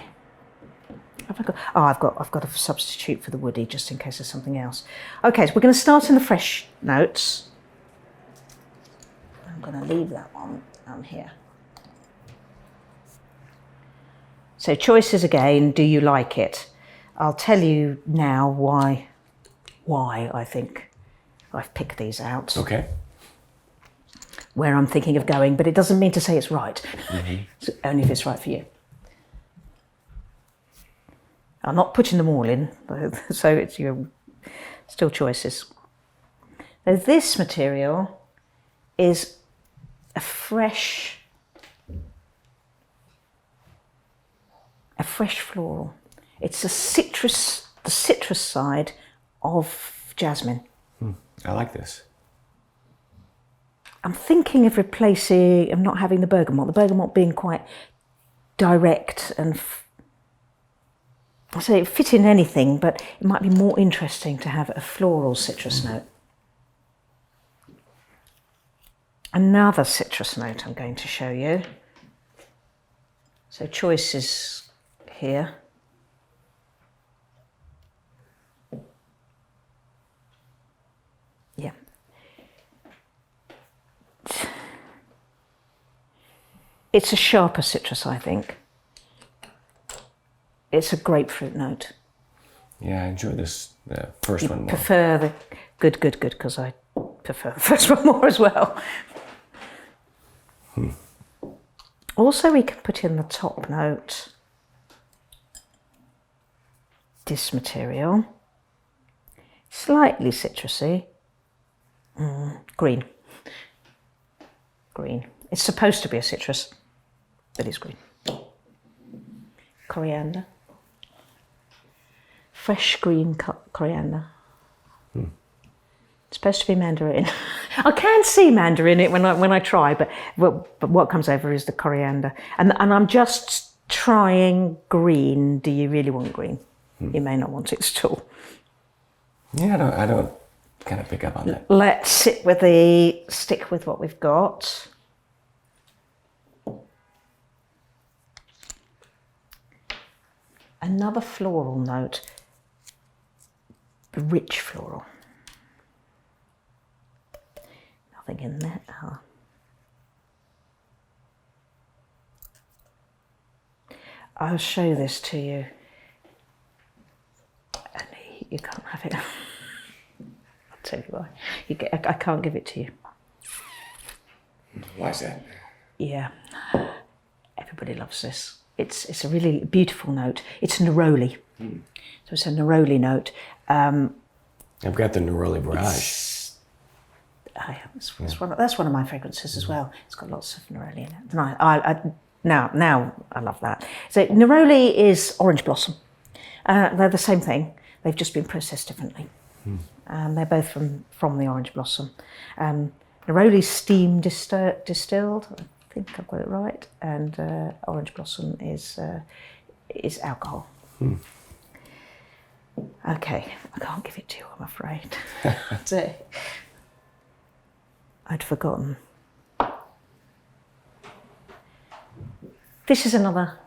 [SPEAKER 2] I've got a substitute for the woody just in case there's something else. Okay, so we're going to start in the fresh notes. I'm going to leave that one down here. So choices again, do you like it? I'll tell you now why I think I've picked these out.
[SPEAKER 1] Okay.
[SPEAKER 2] Where I'm thinking of going, but it doesn't mean to say it's right. Mm-hmm. So only if it's right for you. I'm not putting them all in, so it's still choices. Now this material is a fresh floral. It's the citrus side of jasmine.
[SPEAKER 1] I like this.
[SPEAKER 2] I'm thinking of not having the bergamot being quite direct and so it fit in anything, but it might be more interesting to have a floral citrus note. Another citrus note I'm going to show you. So choices here. Yeah. It's a sharper citrus, I think. It's a grapefruit note.
[SPEAKER 1] Yeah, I enjoy this, the first one more.
[SPEAKER 2] Prefer the good, because I prefer the first one more as well. Also, we can put in the top note this material, slightly citrusy, green. It's supposed to be a citrus, but it's green. Coriander. Fresh green coriander. It's supposed to be mandarin. I can see mandarin in it when I try, but what comes over is the coriander. And I'm just trying green. Do you really want green? You may not want it at all.
[SPEAKER 1] Yeah, I don't kind of pick up on that.
[SPEAKER 2] Let's stick with what we've got. Another floral note, rich floral. Nothing in there. I'll show this to you. And you can't have it. I'll tell you why. I can't give it to you.
[SPEAKER 1] Why is that?
[SPEAKER 2] Yeah, everybody loves this. It's a really beautiful note. It's neroli. So it's a neroli note.
[SPEAKER 1] I've got the neroli barrage.
[SPEAKER 2] That's one of my fragrances as well. It's got lots of neroli in it. Now I love that. So neroli is orange blossom. They're the same thing. They've just been processed differently. They're both from the orange blossom. Neroli steam distilled. I think I've got it right. And orange blossom is alcohol. Okay, I can't give it to you, I'm afraid. That's it. I'd forgotten. This is another.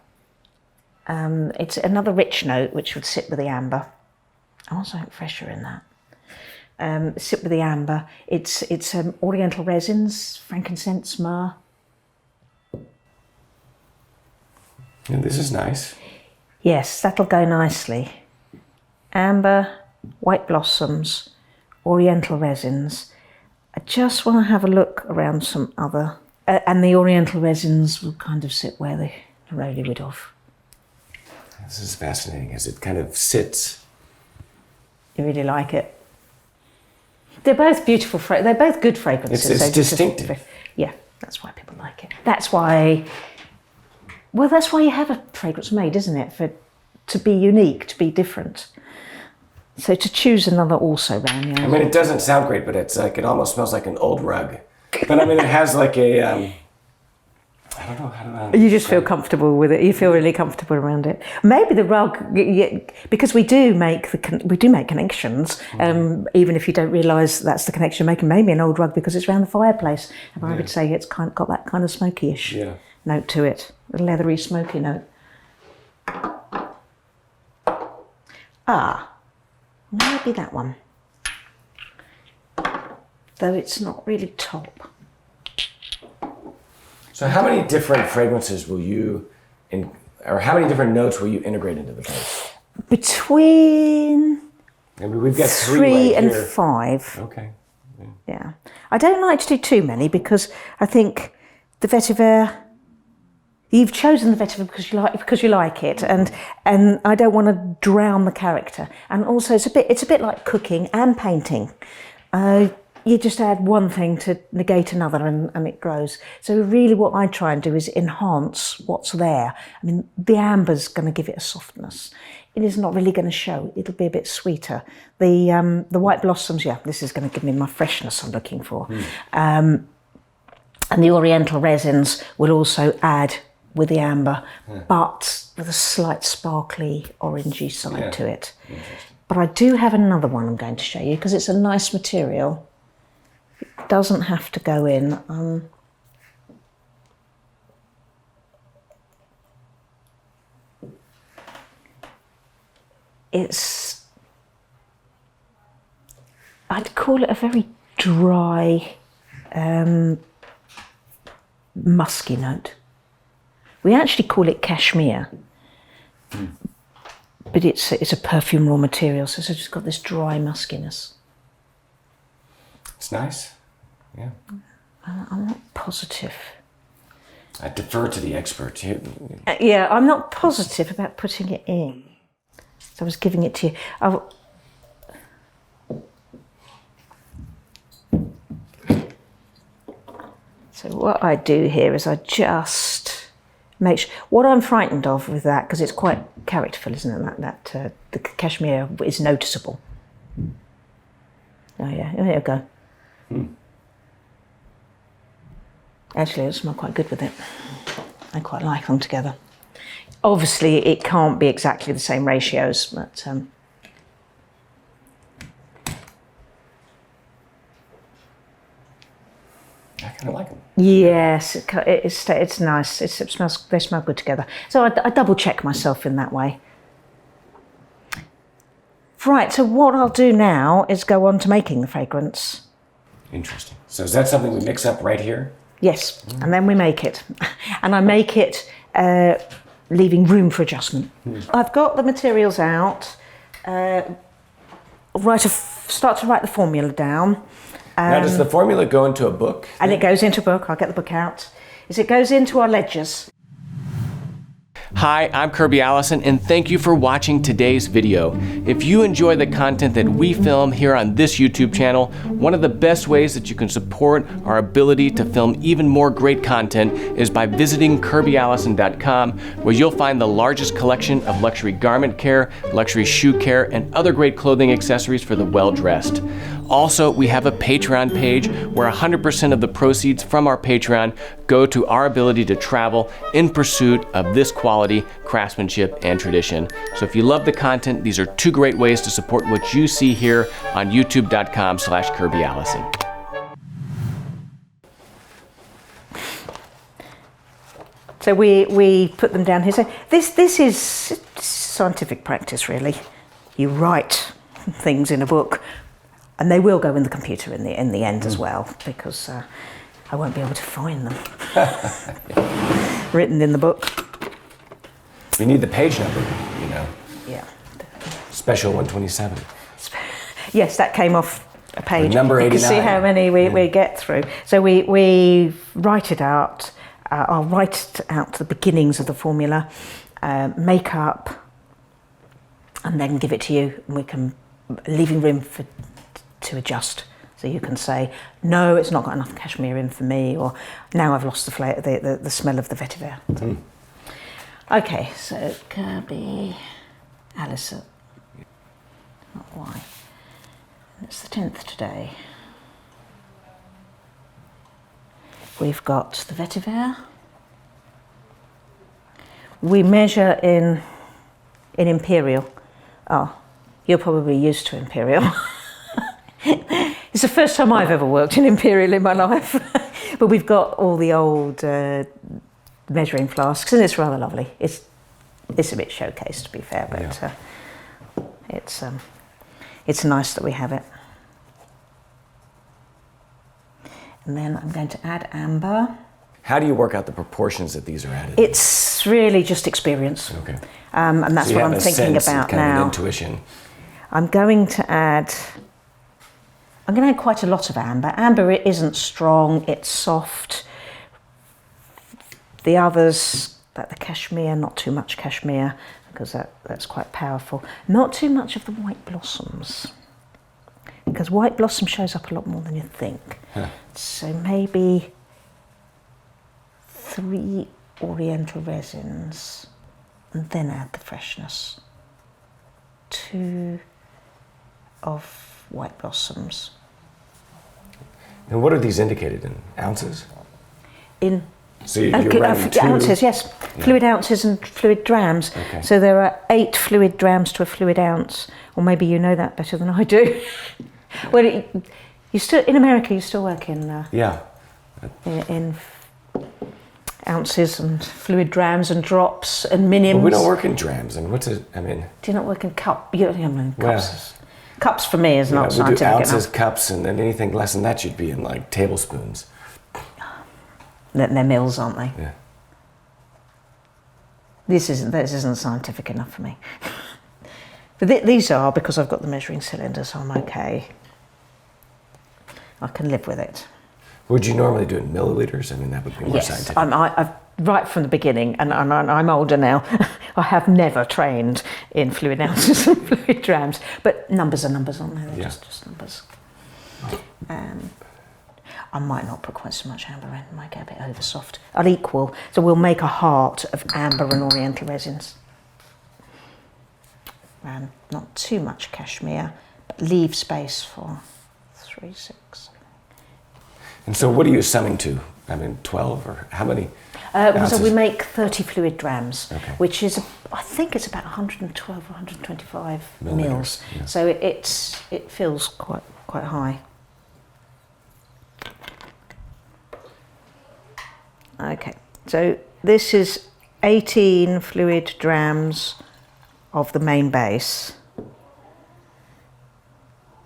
[SPEAKER 2] It's another rich note which would sit with the amber. I want something fresher in that. Sit with the amber. It's Oriental resins, frankincense, myrrh.
[SPEAKER 1] Yeah, this is nice.
[SPEAKER 2] Yes, that'll go nicely. Amber, white blossoms, Oriental resins. I just want to have a look around some other, and the Oriental resins will kind of sit where the neroli would have.
[SPEAKER 1] This is fascinating as it kind of sits.
[SPEAKER 2] You really like it? They're both beautiful. They're both good fragrances.
[SPEAKER 1] It's distinctive.
[SPEAKER 2] Yeah, that's why people like it. That's why. Well, that's why you have a fragrance made, isn't it? To be unique, to be different. So to choose another also ran. Yeah.
[SPEAKER 1] I mean, it doesn't sound great, but it's like it almost smells like an old rug. But I mean, it has like a. I don't know how to.
[SPEAKER 2] You just feel comfortable with it. You feel really comfortable around it. Maybe the rug, because we do make connections. Even if you don't realise that's the connection you're making. Maybe an old rug because it's around the fireplace, and I would say it's got that kind of smoky-ish note to it, a leathery, smoky note. Maybe that one. Though it's not really top.
[SPEAKER 1] So how many different fragrances or how many different notes will you integrate into the base?
[SPEAKER 2] Between
[SPEAKER 1] we've got
[SPEAKER 2] 3
[SPEAKER 1] right
[SPEAKER 2] and
[SPEAKER 1] here.
[SPEAKER 2] 5.
[SPEAKER 1] Okay.
[SPEAKER 2] Yeah. I don't like to do too many because I think the vetiver, you've chosen the vetiver because you like it, and I don't want to drown the character. And also it's a bit like cooking and painting. You just add one thing to negate another and it grows. So really what I try and do is enhance what's there. I mean, the amber's going to give it a softness. It is not really going to show. It'll be a bit sweeter. The white blossoms, this is going to give me my freshness I'm looking for. And the Oriental resins will also add with the amber, but with a slight sparkly orangey side to it. But I do have another one I'm going to show you because it's a nice material. It doesn't have to go in. I'd call it a very dry, musky note. We actually call it cashmere, but it's a perfume raw material, so it's just got this dry muskiness.
[SPEAKER 1] It's nice. Yeah.
[SPEAKER 2] I'm not positive.
[SPEAKER 1] I defer to the expert.
[SPEAKER 2] Yeah, I'm not positive about putting it in. So I was giving it to you. So what I do here is I just make sure. What I'm frightened of with that, because it's quite characterful, isn't it? That the cashmere is noticeable. Oh yeah, there you go. Actually, it'll smell quite good with it. I quite like them together. Obviously, it can't be exactly the same ratios, but
[SPEAKER 1] I kind of like them.
[SPEAKER 2] Yes, it's nice. They smell good together. So I double check myself in that way. Right. So what I'll do now is go on to making the fragrance. Interesting.
[SPEAKER 1] So is that something we mix up right here?
[SPEAKER 2] Yes, and then we make it. And I make it leaving room for adjustment. I've got the materials out. Start to write the formula down.
[SPEAKER 1] Now, does the formula go into a book?
[SPEAKER 2] And it goes into a book. I'll get the book out. It goes into our ledgers.
[SPEAKER 1] Hi, I'm Kirby Allison, and thank you for watching today's video. If you enjoy the content that we film here on this YouTube channel, one of the best ways that you can support our ability to film even more great content is by visiting KirbyAllison.com, where you'll find the largest collection of luxury garment care, luxury shoe care, and other great clothing accessories for the well-dressed. Also, we have a Patreon page where 100% of the proceeds from our Patreon go to our ability to travel in pursuit of this quality, craftsmanship, and tradition. So if you love the content, these are two great ways to support what you see here on youtube.com/KirbyAllison.
[SPEAKER 2] So we put them down here. So this is scientific practice, really. You write things in a book, and they will go in the computer in the end as well, because I won't be able to find them written in the book.
[SPEAKER 1] We need the page number, you know.
[SPEAKER 2] Yeah.
[SPEAKER 1] Special 127.
[SPEAKER 2] Yes, that came off a page.
[SPEAKER 1] Number 89.
[SPEAKER 2] You can see how many we get through. So we write it out. I'll write out the beginnings of the formula, make up, and then give it to you, and we can leaving room to adjust. So you can say, no, it's not got enough cashmere in for me, or now I've lost the smell of the vetiver. Mm. Okay, so Kirby Allison, not why. It's the 10th today. We've got the vetiver. We measure in imperial. Oh, you're probably used to imperial. It's the first time I've ever worked in imperial in my life. But we've got all the old measuring flasks, and it's rather lovely. It's a bit showcased, to be fair, but it's nice that we have it. And then I'm going to add amber.
[SPEAKER 1] How do you work out the proportions that these are added?
[SPEAKER 2] It's really just experience.
[SPEAKER 1] Okay.
[SPEAKER 2] And that's
[SPEAKER 1] so
[SPEAKER 2] what I'm thinking about
[SPEAKER 1] kind
[SPEAKER 2] now.
[SPEAKER 1] Of an intuition.
[SPEAKER 2] I'm going to add quite a lot of amber. Amber, it isn't strong, it's soft. The others, like the cashmere, not too much cashmere, because that's quite powerful. Not too much of the white blossoms, because white blossom shows up a lot more than you think. Huh. So maybe 3 Oriental resins, and then add the freshness. 2 of white blossoms.
[SPEAKER 1] And what are these indicated in? Ounces? So you're writing 2
[SPEAKER 2] ounces, yes. Yeah. Fluid ounces and fluid drams.
[SPEAKER 1] Okay.
[SPEAKER 2] So there are 8 fluid drams to a fluid ounce, or maybe you know that better than I do. Well, in America, you still work in in ounces and fluid drams and drops and minims.
[SPEAKER 1] Well, we don't work in drams. And what's it? I mean,
[SPEAKER 2] do you not work in cups? Cups. Cups for me is not
[SPEAKER 1] we
[SPEAKER 2] scientific
[SPEAKER 1] do ounces,
[SPEAKER 2] enough.
[SPEAKER 1] cups, and then anything less than that should be in like tablespoons.
[SPEAKER 2] They're mils, aren't they?
[SPEAKER 1] Yeah.
[SPEAKER 2] This isn't scientific enough for me. But these are, because I've got the measuring cylinder, so I'm okay. I can live with it.
[SPEAKER 1] Would you normally do it in milliliters? I mean, that would be more scientific.
[SPEAKER 2] I've right from the beginning, and I'm older now. I have never trained in fluid ounces and fluid drams, but numbers are numbers, aren't they? They're just numbers. I might not put quite so much amber in, I might get a bit over soft. I'll equal, so we'll make a heart of amber and Oriental resins. And not too much cashmere, but leave space for 3, 6.
[SPEAKER 1] And so what are you summing to? I mean, 12 or how many?
[SPEAKER 2] So we make 30 fluid drams, which is, I think it's about 112 or 125 mils. Yeah. So it feels quite high. Okay, so this is 18 fluid drams of the main base,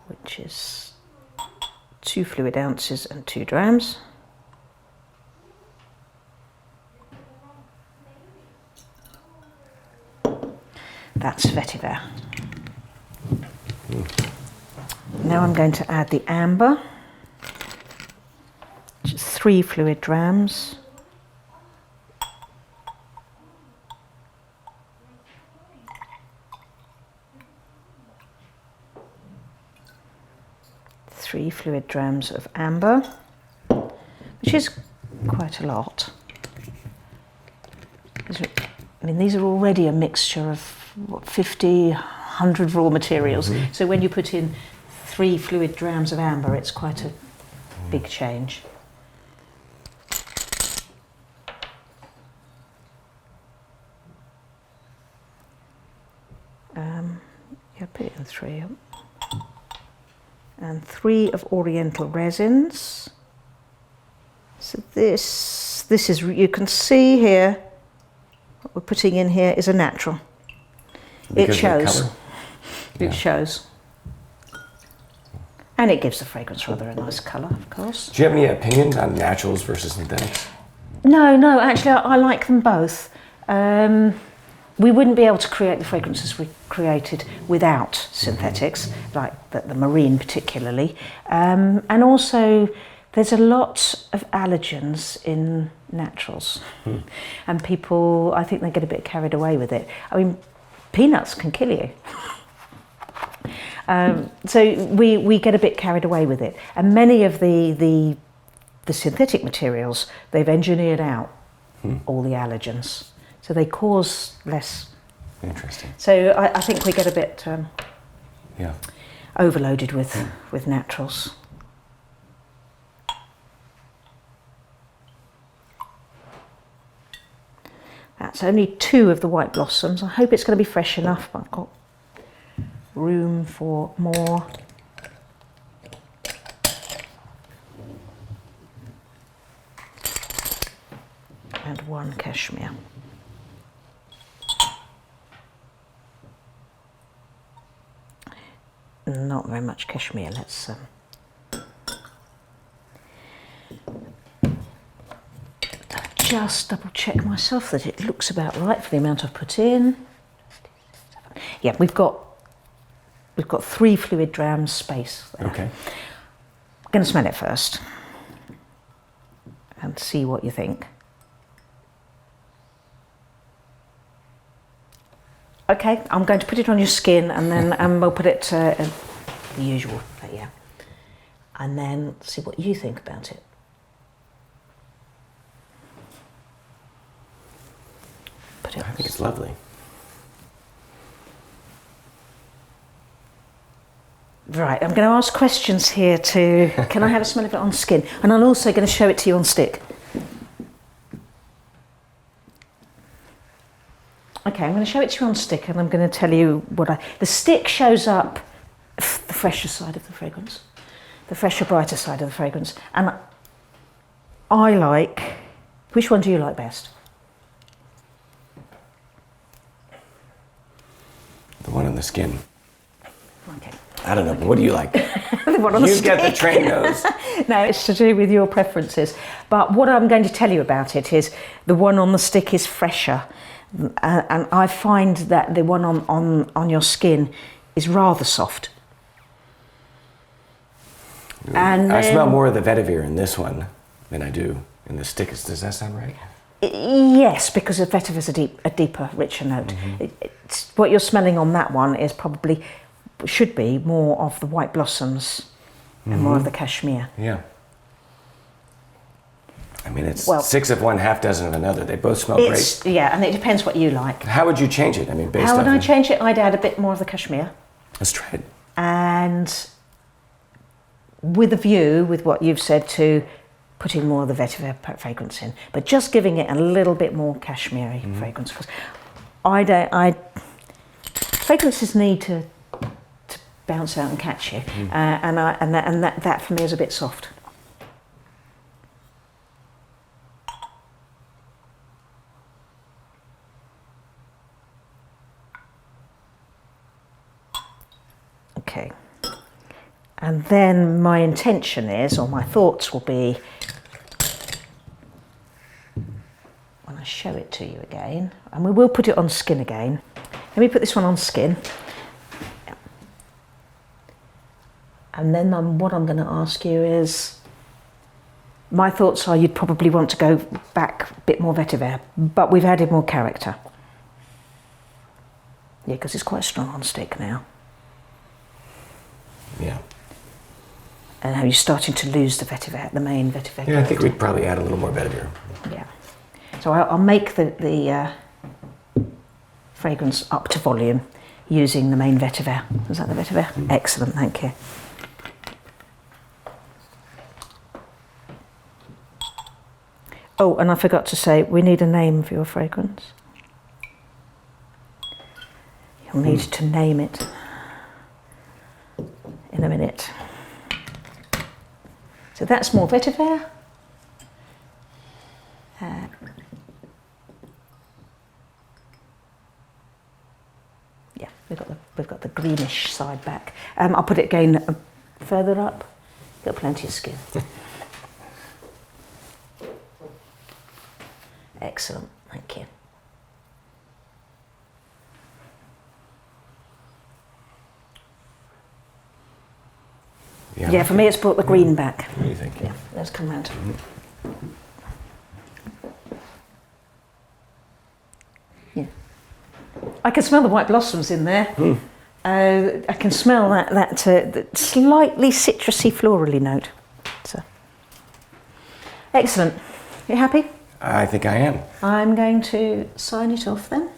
[SPEAKER 2] which is 2 fluid ounces and 2 drams. That's vetiver. Now I'm going to add the amber, which is 3 fluid drams. Three fluid drams of amber, which is quite a lot. I mean, these are already a mixture of 50, 100 raw materials. Mm-hmm. So when you put in 3 fluid drams of amber, it's quite a big change. Put it in 3. And 3 of Oriental resins. So this is, you can see here, what we're putting in here is a natural. It shows. It shows. And it gives the fragrance rather a nice colour, of course.
[SPEAKER 1] Do you have any opinions on naturals versus synthetics?
[SPEAKER 2] No, actually I like them both. We wouldn't be able to create the fragrances we created without synthetics, like the marine particularly. And also, there's a lot of allergens in naturals. And people, I think they get a bit carried away with it. I mean, peanuts can kill you. So we get a bit carried away with it. And many of the synthetic materials, they've engineered out all the allergens. So they cause less.
[SPEAKER 1] Interesting.
[SPEAKER 2] So I think we get a bit
[SPEAKER 1] Yeah.
[SPEAKER 2] overloaded with naturals. That's only 2 of the white blossoms. I hope it's going to be fresh enough, but I've got room for more. And 1 cashmere. Not very much cashmere. Let's just double check myself that it looks about right for the amount I've put in. Yeah, we've got 3 fluid drams space there.
[SPEAKER 1] Okay.
[SPEAKER 2] I'm going to smell it first and see what you think. Okay, I'm going to put it on your skin and then we'll put it the usual, yeah, and then see what you think about it. Put it.
[SPEAKER 1] I think it's lovely.
[SPEAKER 2] Right, I'm going to ask questions here too. Can I have a smell of it on skin? And I'm also going to show it to you on stick. Okay, I'm going to show it to you on stick and I'm going to tell you the stick shows up the fresher side of the fragrance, the fresher, brighter side of the fragrance. And I like, which one do you like best?
[SPEAKER 1] The one on the skin.
[SPEAKER 2] Okay.
[SPEAKER 1] I don't know, but what do you like?
[SPEAKER 2] The one on the
[SPEAKER 1] You've
[SPEAKER 2] stick.
[SPEAKER 1] got the trained nose.
[SPEAKER 2] No, it's to do with your preferences. But what I'm going to tell you about it is the one on the stick is fresher. And I find that the one on your skin is rather soft. And
[SPEAKER 1] I smell more of the vetiver in this one than I do in the stick. Does that sound right?
[SPEAKER 2] Yes, because the vetiver is a deeper, richer note. It's, what you're smelling on that one is probably, should be more of the white blossoms and more of the cashmere.
[SPEAKER 1] Yeah. I mean, it's
[SPEAKER 2] Well,
[SPEAKER 1] 6 of one, half dozen of another. They both smell great.
[SPEAKER 2] Yeah, and it depends what you like.
[SPEAKER 1] How would you change it? I mean, based
[SPEAKER 2] How would
[SPEAKER 1] on
[SPEAKER 2] I change it? I'd add a bit more of the cashmere.
[SPEAKER 1] Let's try it.
[SPEAKER 2] And with a view, with what you've said, to putting more of the vetiver fragrance in, but just giving it a little bit more cashmere fragrance, because fragrances need to bounce out and catch you, and that for me is a bit soft. Okay. And then my intention is, or my thoughts will be, when I show it to you again, and we will put it on skin again. Let me put this one on skin. And then what I'm going to ask you is, my thoughts are you'd probably want to go back a bit more vetiver, but we've added more character. Yeah, because it's quite strong on stick now.
[SPEAKER 1] Yeah.
[SPEAKER 2] And how you're starting to lose the vetiver, the main vetiver.
[SPEAKER 1] Yeah, I think we'd probably add a little more vetiver.
[SPEAKER 2] Yeah. So I'll make the fragrance up to volume using the main vetiver. Is that the vetiver? Excellent, thank you. Oh, and I forgot to say, we need a name for your fragrance. You'll need to name it in a minute. So that's more vetiver. Yeah, we've got the greenish side back. I'll put it again further up. Got plenty of skin. Excellent, thank you. Yeah, for me it's brought the green back.
[SPEAKER 1] What do you think?
[SPEAKER 2] Yeah, let's come round. Yeah. I can smell the white blossoms in there. I can smell that slightly citrusy, florally note. So, excellent. You happy?
[SPEAKER 1] I think I am.
[SPEAKER 2] I'm going to sign it off then.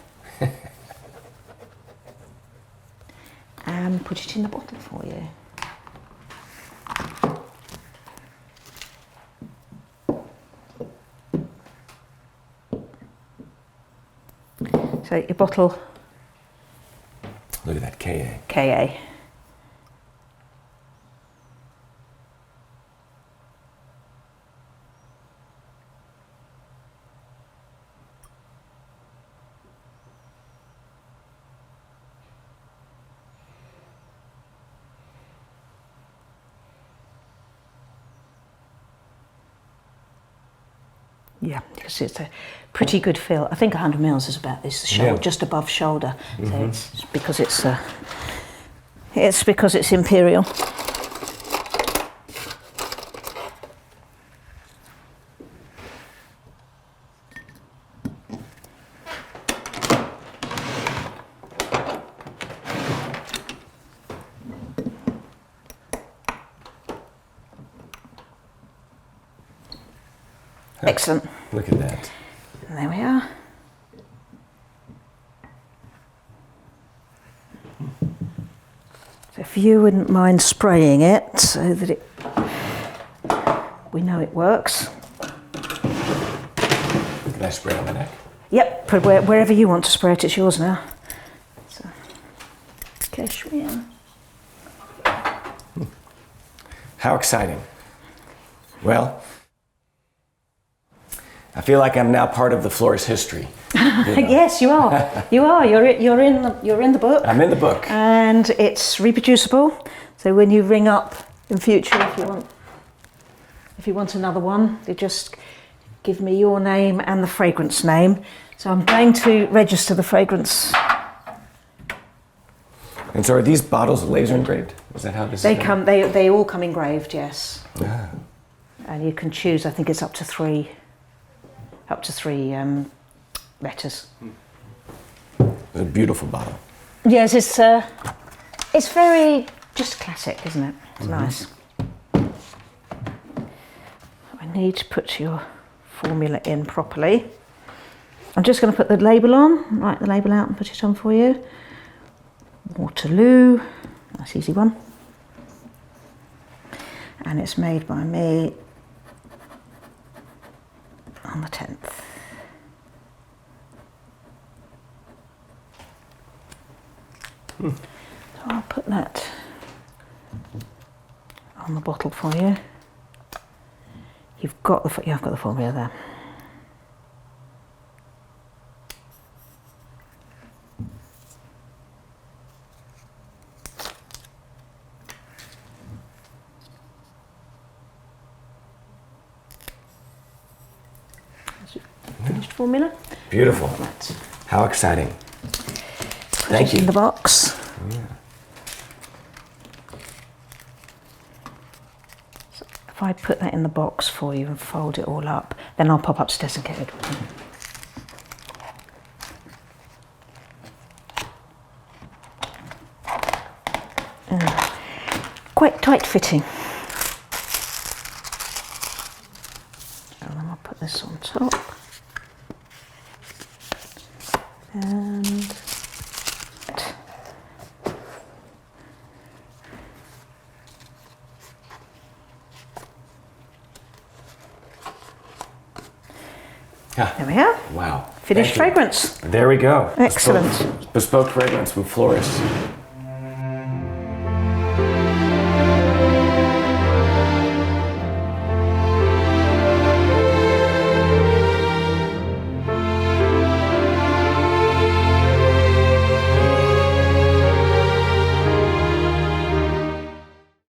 [SPEAKER 2] And put it in the bottle for you. So your bottle.
[SPEAKER 1] Look at that, KA.
[SPEAKER 2] KA. Yeah, because it's a pretty good fill. I think 100 mils is about this, just above shoulder. So it's because it's imperial. Excellent.
[SPEAKER 1] Look at that.
[SPEAKER 2] And there we are. So if you wouldn't mind spraying it so that we know it works.
[SPEAKER 1] Can I spray it on my neck?
[SPEAKER 2] Yep, put wherever you want to spray it, it's yours now. So, cashmere.
[SPEAKER 1] How exciting. Well, I feel like I'm now part of the Floris history. You know?
[SPEAKER 2] Yes, you are. You are. You're in the book.
[SPEAKER 1] I'm in the book.
[SPEAKER 2] And it's reproducible. So when you ring up in future, if you want another one, you just give me your name and the fragrance name. So I'm going to register the fragrance.
[SPEAKER 1] And so are these bottles laser engraved? Is that how this
[SPEAKER 2] They
[SPEAKER 1] is
[SPEAKER 2] come. They all come engraved. Yes.
[SPEAKER 1] Ah.
[SPEAKER 2] And you can choose. I think it's up to three letters.
[SPEAKER 1] It's a beautiful bottle.
[SPEAKER 2] Yes, it's very just classic, isn't it? It's nice. I need to put your formula in properly. I'm just going to put the label on, write the label out and put it on for you. Waterloo, nice easy one. And it's made by me on the 10th. So I'll put that on the bottle for you. I've got the formula there. Finished formula.
[SPEAKER 1] Beautiful. How exciting. Thank you.
[SPEAKER 2] In the box.
[SPEAKER 1] Yeah.
[SPEAKER 2] So if I put that in the box for you and fold it all up, then I'll pop upstairs and get it. Quite tight fitting. And then I'll put this on top. And there we are.
[SPEAKER 1] Wow.
[SPEAKER 2] Finished fragrance.
[SPEAKER 1] There we go.
[SPEAKER 2] Excellent.
[SPEAKER 1] Bespoke fragrance from Floris.